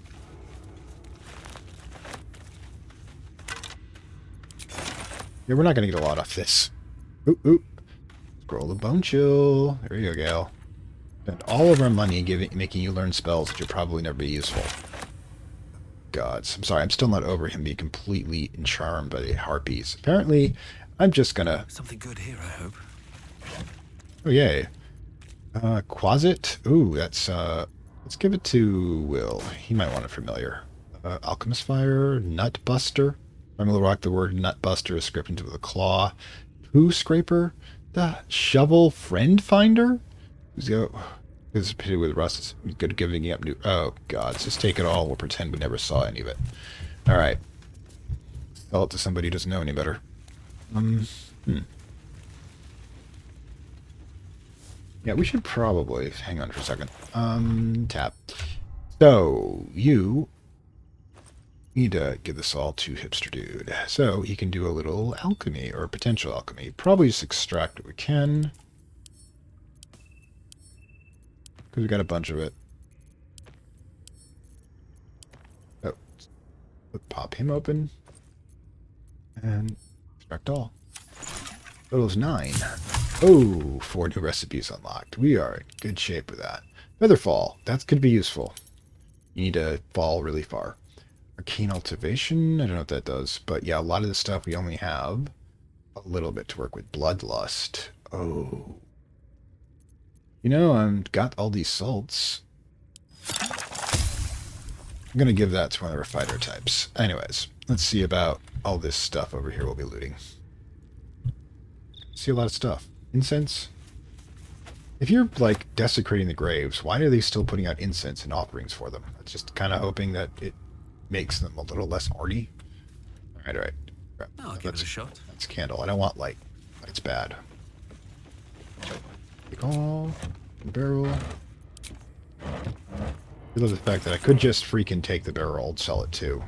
Yeah, we're not going to get a lot off this. Ooh, ooh. Scroll the bone chill. There you go, Gale. Spend all of our money making you learn spells that you'll probably never be useful. Gods. I'm sorry, I'm still not over him being completely charmed by the harpies. Apparently, I'm just gonna... Something good here, I hope. Oh, yay. Quasit? Ooh, that's, let's give it to Will. He might want it familiar. Alchemist Fire, Nutbuster. I'm gonna rock the word Nutbuster is scripted into a claw. Poo Scraper? The Shovel Friend Finder? Who's go? This is pity with Russ. Is good at giving up new... Oh, God. Just take it all. We'll pretend we never saw any of it. Alright. Sell it to somebody who doesn't know any better. Yeah, we should probably... Hang on for a second. Tap. So, you need to give this all to Hipster Dude. So, he can do a little alchemy, or potential alchemy. Probably just extract what we can. Because we got a bunch of it. Oh. Let's pop him open. And extract all. Total's 9. Oh, 4 new recipes unlocked. We are in good shape with that. Featherfall. That could be useful. You need to fall really far. Arcane Cultivation. I don't know what that does. But yeah, a lot of this stuff we only have a little bit to work with. Bloodlust. Oh. You know, I've got all these salts. I'm going to give that to one of our fighter types. Anyways, let's see about all this stuff over here we'll be looting. See a lot of stuff. Incense. If you're, like, desecrating the graves, why are they still putting out incense and offerings for them? It's just kind of hoping that it makes them a little less horny. Alright, alright. I'll give it a shot. That's candle. I don't want light. Light's bad. Take all the barrel. I love the fact that I could just freaking take the barrel and sell it too.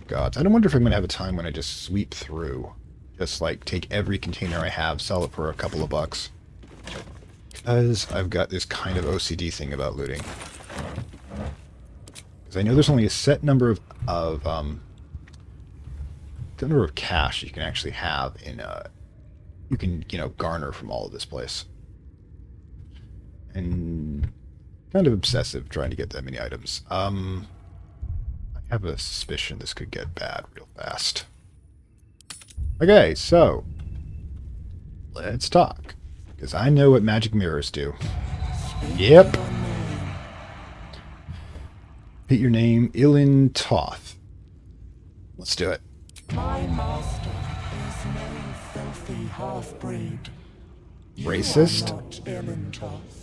God, I don't wonder if I'm going to have a time when I just sweep through. Just like take every container I have, sell it for a couple of bucks. Because I've got this kind of OCD thing about looting. Because I know there's only a set number of cash you can actually have in you can, you know, garner from all of this place. And kind of obsessive trying to get that many items. I have a suspicion this could get bad real fast. Okay, so let's talk. Because I know what magic mirrors do. Yep. Repeat your name, Ilin Toth. Let's do it. My master is no filthy half-breed. Racist? You are not Ilintoth.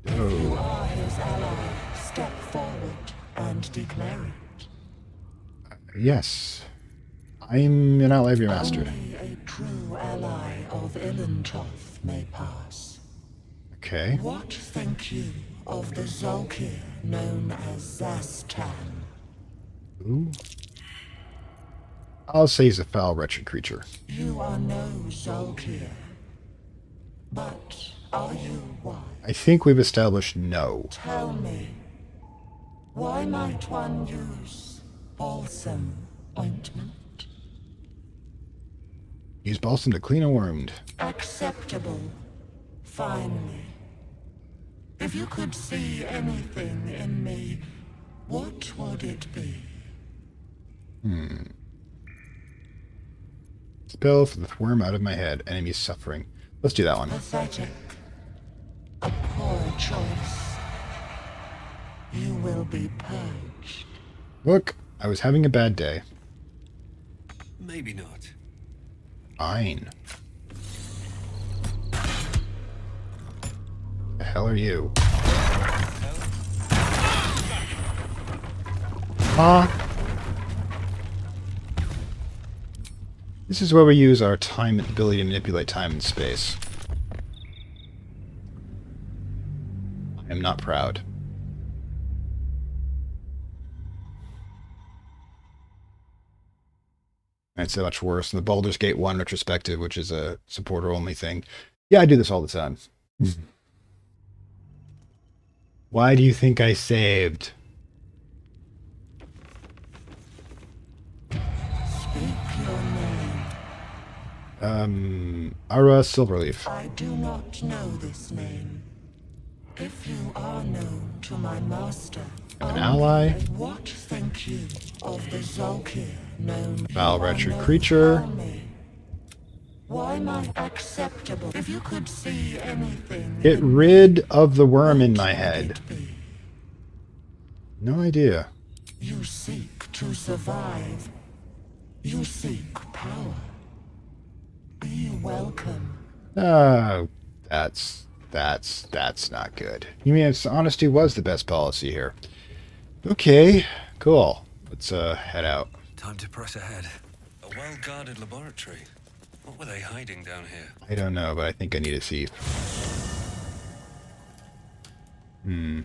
Oh. You are his ally. Step forward and declare it. Yes. I'm an ally of your master. Only a true ally of Ilintoth may pass. Okay. What think you of the Zolkir known as Zastan? Ooh. I'll say he's a foul, wretched creature. You are no Zolkir. But are you one? I think we've established no. Tell me, why might one use balsam ointment? Use balsam to clean a wound. Acceptable. Finally. If you could see anything in me, what would it be? Spell for the worm out of my head. Enemy suffering. Let's do that one. Pathetic. A poor choice. You will be purged. Look, I was having a bad day. Maybe not. Fine. The hell are you? This is where we use our time ability to manipulate time and space. I am not proud. It's so much worse than the Baldur's Gate 1 retrospective, which is a supporter-only thing. Yeah, I do this all the time. Why do you think I saved? Speak your name. Ara Silverleaf. I do not know this name. If you are known to my master, I'm an ally. What think you of the Zolkir known? Foul, wretched creature. Tell me, why am I acceptable? If you could see anything, Get rid of the worm in my head. No idea. You seek to survive. You seek power. Be welcome. Oh, that's not good. You mean honesty was the best policy here? Okay, cool. Let's head out. Time to press ahead. A well-guarded laboratory. What were they hiding down here? I don't know, but I think I need a thief. Ooh.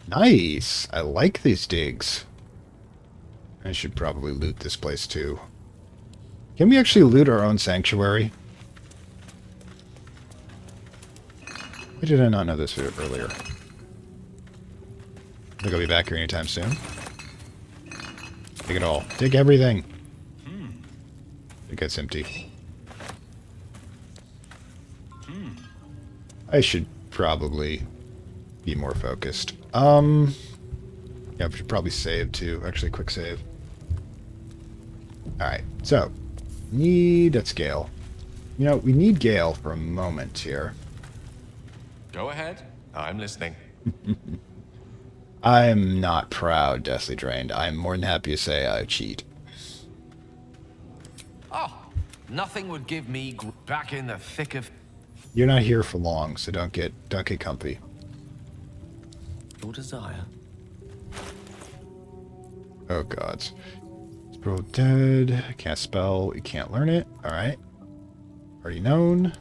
Nice. I like these digs. I should probably loot this place too. Can we actually loot our own sanctuary? Why did I not know this earlier? I think I'll be back here anytime soon. Dig it all. Dig everything. I think it's empty. I should probably be more focused. Yeah, I should probably save too. Actually, quick save. Alright, so that's Gale. You know, we need Gale for a moment here. Go ahead. I'm listening. I'm not proud, Deathly Drained. I'm more than happy to say I cheat. Oh, nothing would give me back in the thick of... You're not here for long, so don't get comfy. Your desire. Oh gods. Scroll dead. Can't spell. You can't learn it. Alright. Already known.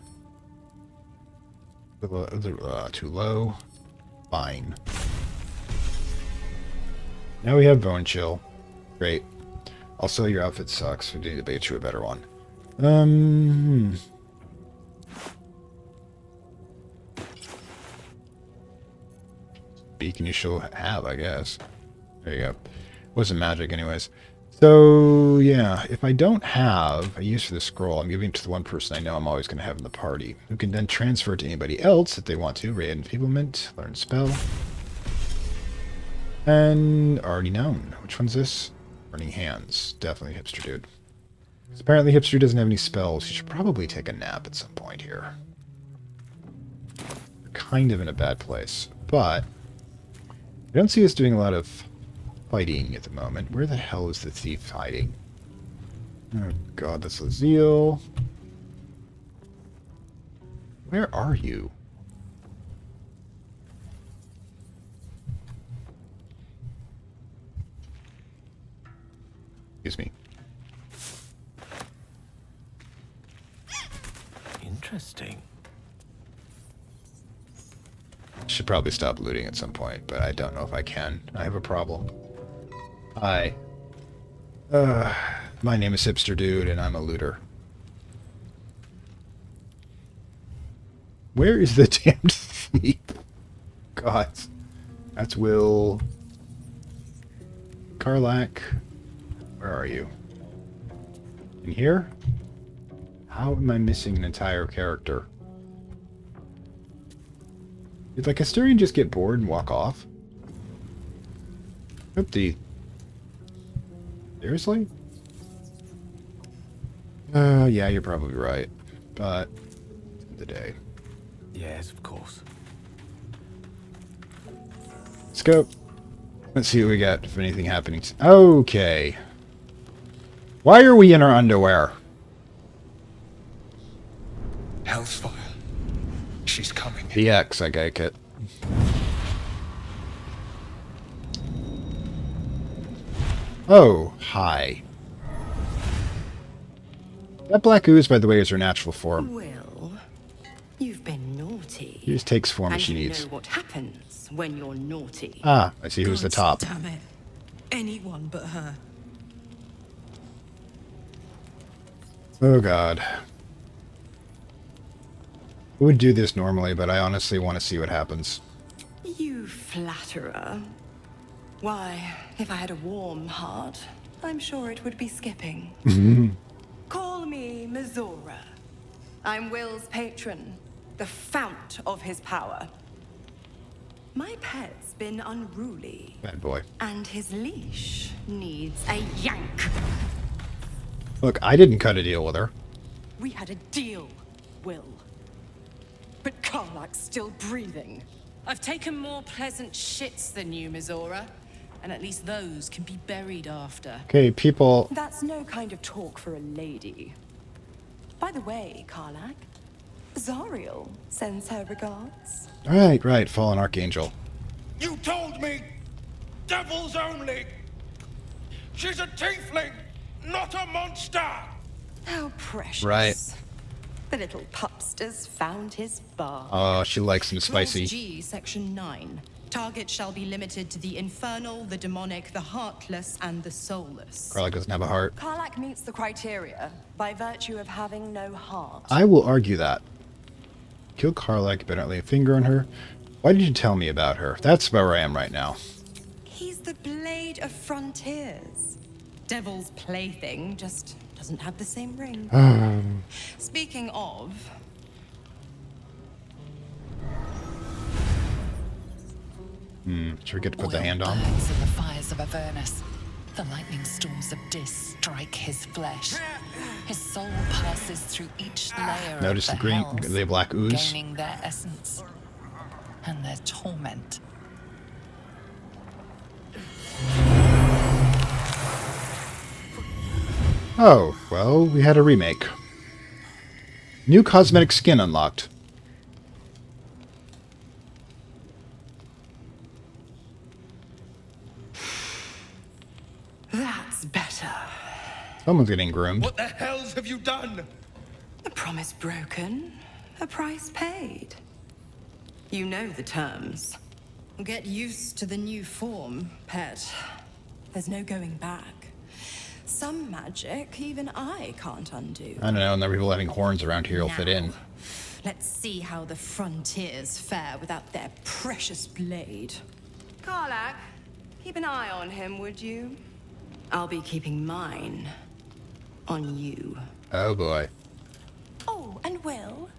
Too low. Fine. Now we have Bone Chill. Great. Also, your outfit sucks. We need to bait you a better one. Beacon you shall have, I guess. There you go. Wasn't magic anyways. So, yeah, if I don't have a use for the scroll, I'm giving it to the one person I know I'm always going to have in the party, who can then transfer it to anybody else if they want to. Raid Enfeeblement, learn spell. And already known. Which one's this? Burning Hands. Definitely Hipster Dude. Apparently Hipster doesn't have any spells. He should probably take a nap at some point here. We're kind of in a bad place. But I don't see us doing a lot of fighting at the moment. Where the hell is the thief hiding? Oh god, that's Laziel. Where are you? Excuse me. Interesting. probably stop looting at some point, but I don't know if I can. I have a problem. Hi. My name is Hipster Dude, and I'm a looter. Where is the damned thief? God. That's Will. Karlak. Where are you? In here? How am I missing an entire character? Did like Asturian just get bored and walk off? Oopsie. Seriously? Yeah, you're probably right. But the day. Yes, of course. Let's go. Let's see what we got, if anything happening. Okay. Why are we in our underwear? Hellsfire. She's coming. The X, I get it. Oh, hi. That black ooze, by the way, is her natural form. Will, you've been naughty. She just takes form as she And you needs. know what happens when you're naughty. Ah, I see who's the top. Damn it. Anyone but her. Oh, God. I would do this normally, but I honestly want to see what happens. You flatterer. Why, if I had a warm heart, I'm sure it would be skipping. Call me Mizora. I'm Will's patron, the fount of his power. My pet's been unruly. Bad boy. And his leash needs a yank. Look, I didn't cut a deal with her. We had a deal, Will. But Karlak's still breathing. I've taken more pleasant shits than you, Mizora. And at least those can be buried after. Okay, people. That's no kind of talk for a lady. By the way, Karlak, Zariel sends her regards. Right, Fallen Archangel. You told me! Devils only! She's a tiefling, not a monster! How precious. Right. The little pupster's found his bar. Oh, she likes them spicy. Clause G, Section 9. Target shall be limited to the infernal, the demonic, the heartless, and the soulless. Karlak doesn't have a heart. Karlak meets the criteria by virtue of having no heart. I will argue that. Kill Karlak, better not lay a finger on her. Why did you tell me about her? That's about where I am right now. He's the blade of frontiers. Devil's plaything, just doesn't have the same ring. Speaking of... Should we get to put the hand on? Burns in the fires of Avernus. The lightning storms of Dis strike his flesh. His soul passes through each layer Notice of the green, hells, the black ooze. gaining their essence and their torment. Oh, well, we had a remake. New cosmetic skin unlocked. That's better. Someone's getting groomed. What the hells have you done? A promise broken, a price paid. You know the terms. Get used to the new form, pet. There's no going back. Some magic even I can't undo. I don't know, and the people having horns around here will fit in. Let's see how the frontiers fare without their precious blade. Karlak, keep an eye on him, would you? I'll be keeping mine on you. Oh boy. Oh, and Will,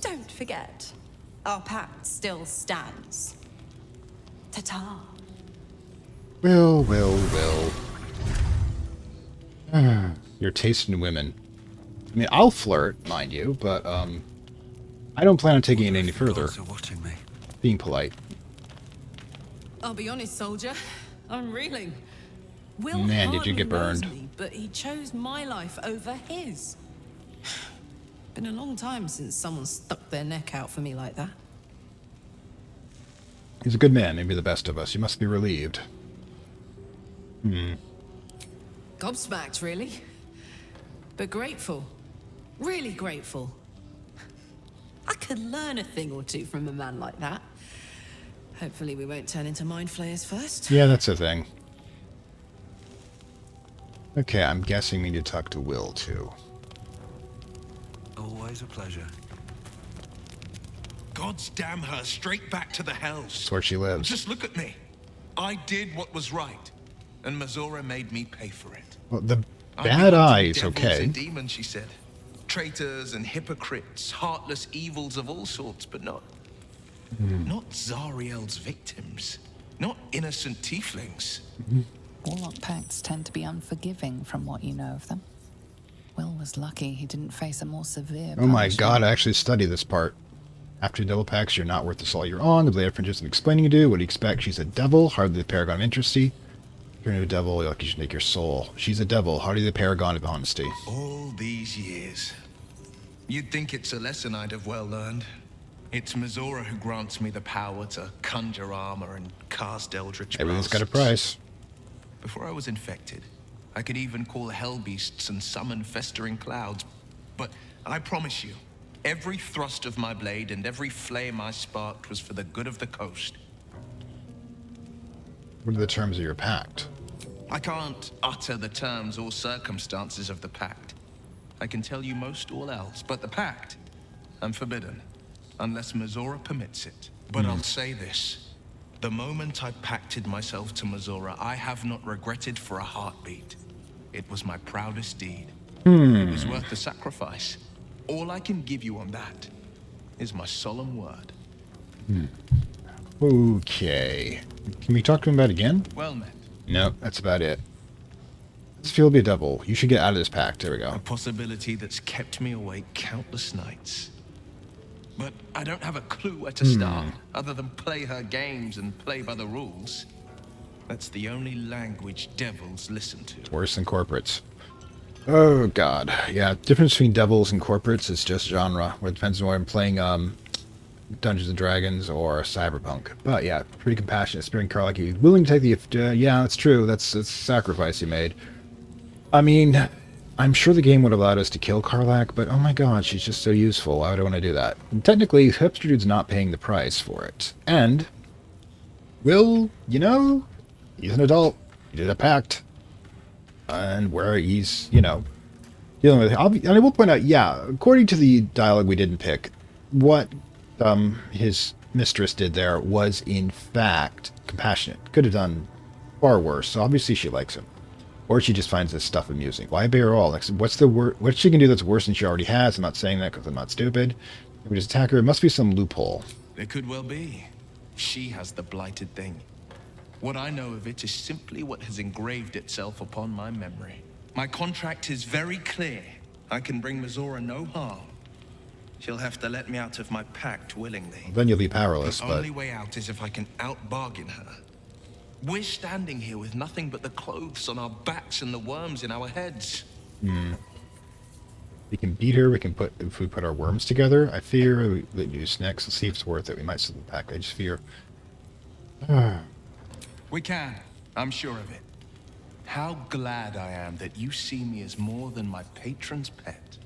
don't forget, our pact still stands. Ta-ta. Will. Your taste in women. I mean, I'll flirt, mind you, but, I don't plan on taking it any further. Watching me. Being polite. I'll be honest, soldier. I'm reeling. Will Man, did you hardly get knows burned. me, but he chose my life over his. Been a long time since someone stuck their neck out for me like that. He's a good man, maybe the best of us. You must be relieved. Gobsmacked, really. But grateful. Really grateful. I could learn a thing or two from a man like that. Hopefully we won't turn into mind flayers first. Yeah, that's the thing. Okay, I'm guessing we need to talk to Will, too. Always a pleasure. God's damn her, straight back to the hells. That's where she lives. Just look at me. I did what was right, and Mazora made me pay for it. Well, the bad eye is okay. And demons, she said. Traitors and hypocrites, heartless evils of all sorts, but not Zariel's victims. Not innocent tieflings. Warlock pacts tend to be unforgiving from what you know of them. Will was lucky he didn't face a more severe Oh my punishment. god, I actually studied this part. After double packs, you're not worth the salt you're on. The Blade of Friendship is explaining you do. What do you expect? She's a devil, hardly the paragon of interest. You're a new devil, you're lucky you should make your soul. She's a devil, hardly the paragon of honesty. All these years. You'd think it's a lesson I'd have well learned. It's Mazora who grants me the power to conjure armor and cast eldritch Everything's got a blasts. price. Before I was infected, I could even call hell beasts and summon festering clouds. But I promise you, every thrust of my blade and every flame I sparked was for the good of the coast. What are the terms of your pact? I can't utter the terms or circumstances of the pact. I can tell you most all else, but the pact, I'm forbidden, unless Mazora permits it. But I'll say this. The moment I pacted myself to Mazora, I have not regretted for a heartbeat. It was my proudest deed. It was worth the sacrifice. All I can give you on that is my solemn word. Okay. Can we talk to him about it again? Well met. No, that's about it. Let's feel be a devil. You should get out of this pact. There we go. A possibility that's kept me awake countless nights. But I don't have a clue where to start, other than play her games and play by the rules. That's the only language devils listen to. It's worse than corporates. Oh, God. Yeah, difference between devils and corporates is just genre. Where it depends on whether I'm playing Dungeons & Dragons or Cyberpunk. But, yeah, pretty compassionate. Sparing Karlak. He's willing to take the... yeah, that's true. That's a sacrifice he made. I mean, I'm sure the game would have allowed us to kill Karlak, but oh my god, she's just so useful. Why would I want to do that? And technically, Hipster Dude's not paying the price for it. And, Will, you know, he's an adult. He did a pact. And where he's, you know, dealing with it. And I will point out, yeah, according to the dialogue we didn't pick, what his mistress did there was, in fact, compassionate. Could have done far worse. So obviously she likes him. Or she just finds this stuff amusing. Why bear all? Like, what's the what she can do that's worse than she already has? I'm not saying that because I'm not stupid. We just attack her. It must be some loophole. It could well be. She has the blighted thing. What I know of it is simply what has engraved itself upon my memory. My contract is very clear. I can bring Mazora no harm. She'll have to let me out of my pact willingly. Well, then you'll be powerless, The only way out is if I can out-bargain her. We're standing here with nothing but the clothes on our backs and the worms in our heads. We can beat her. We can put, if we put our worms together. I fear we do snacks. Let's see if it's worth it. We might slip back. I just fear. We can. I'm sure of it. How glad I am that you see me as more than my patron's pet.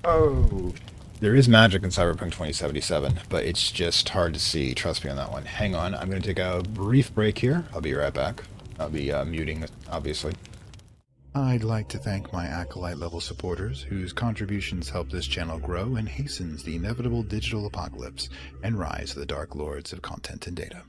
Oh. There is magic in Cyberpunk 2077, but it's just hard to see. Trust me on that one. Hang on. I'm going to take a brief break here. I'll be right back. I'll be muting, obviously. I'd like to thank my Acolyte level supporters, whose contributions help this channel grow and hastens the inevitable digital apocalypse and rise of the Dark Lords of Content and Data.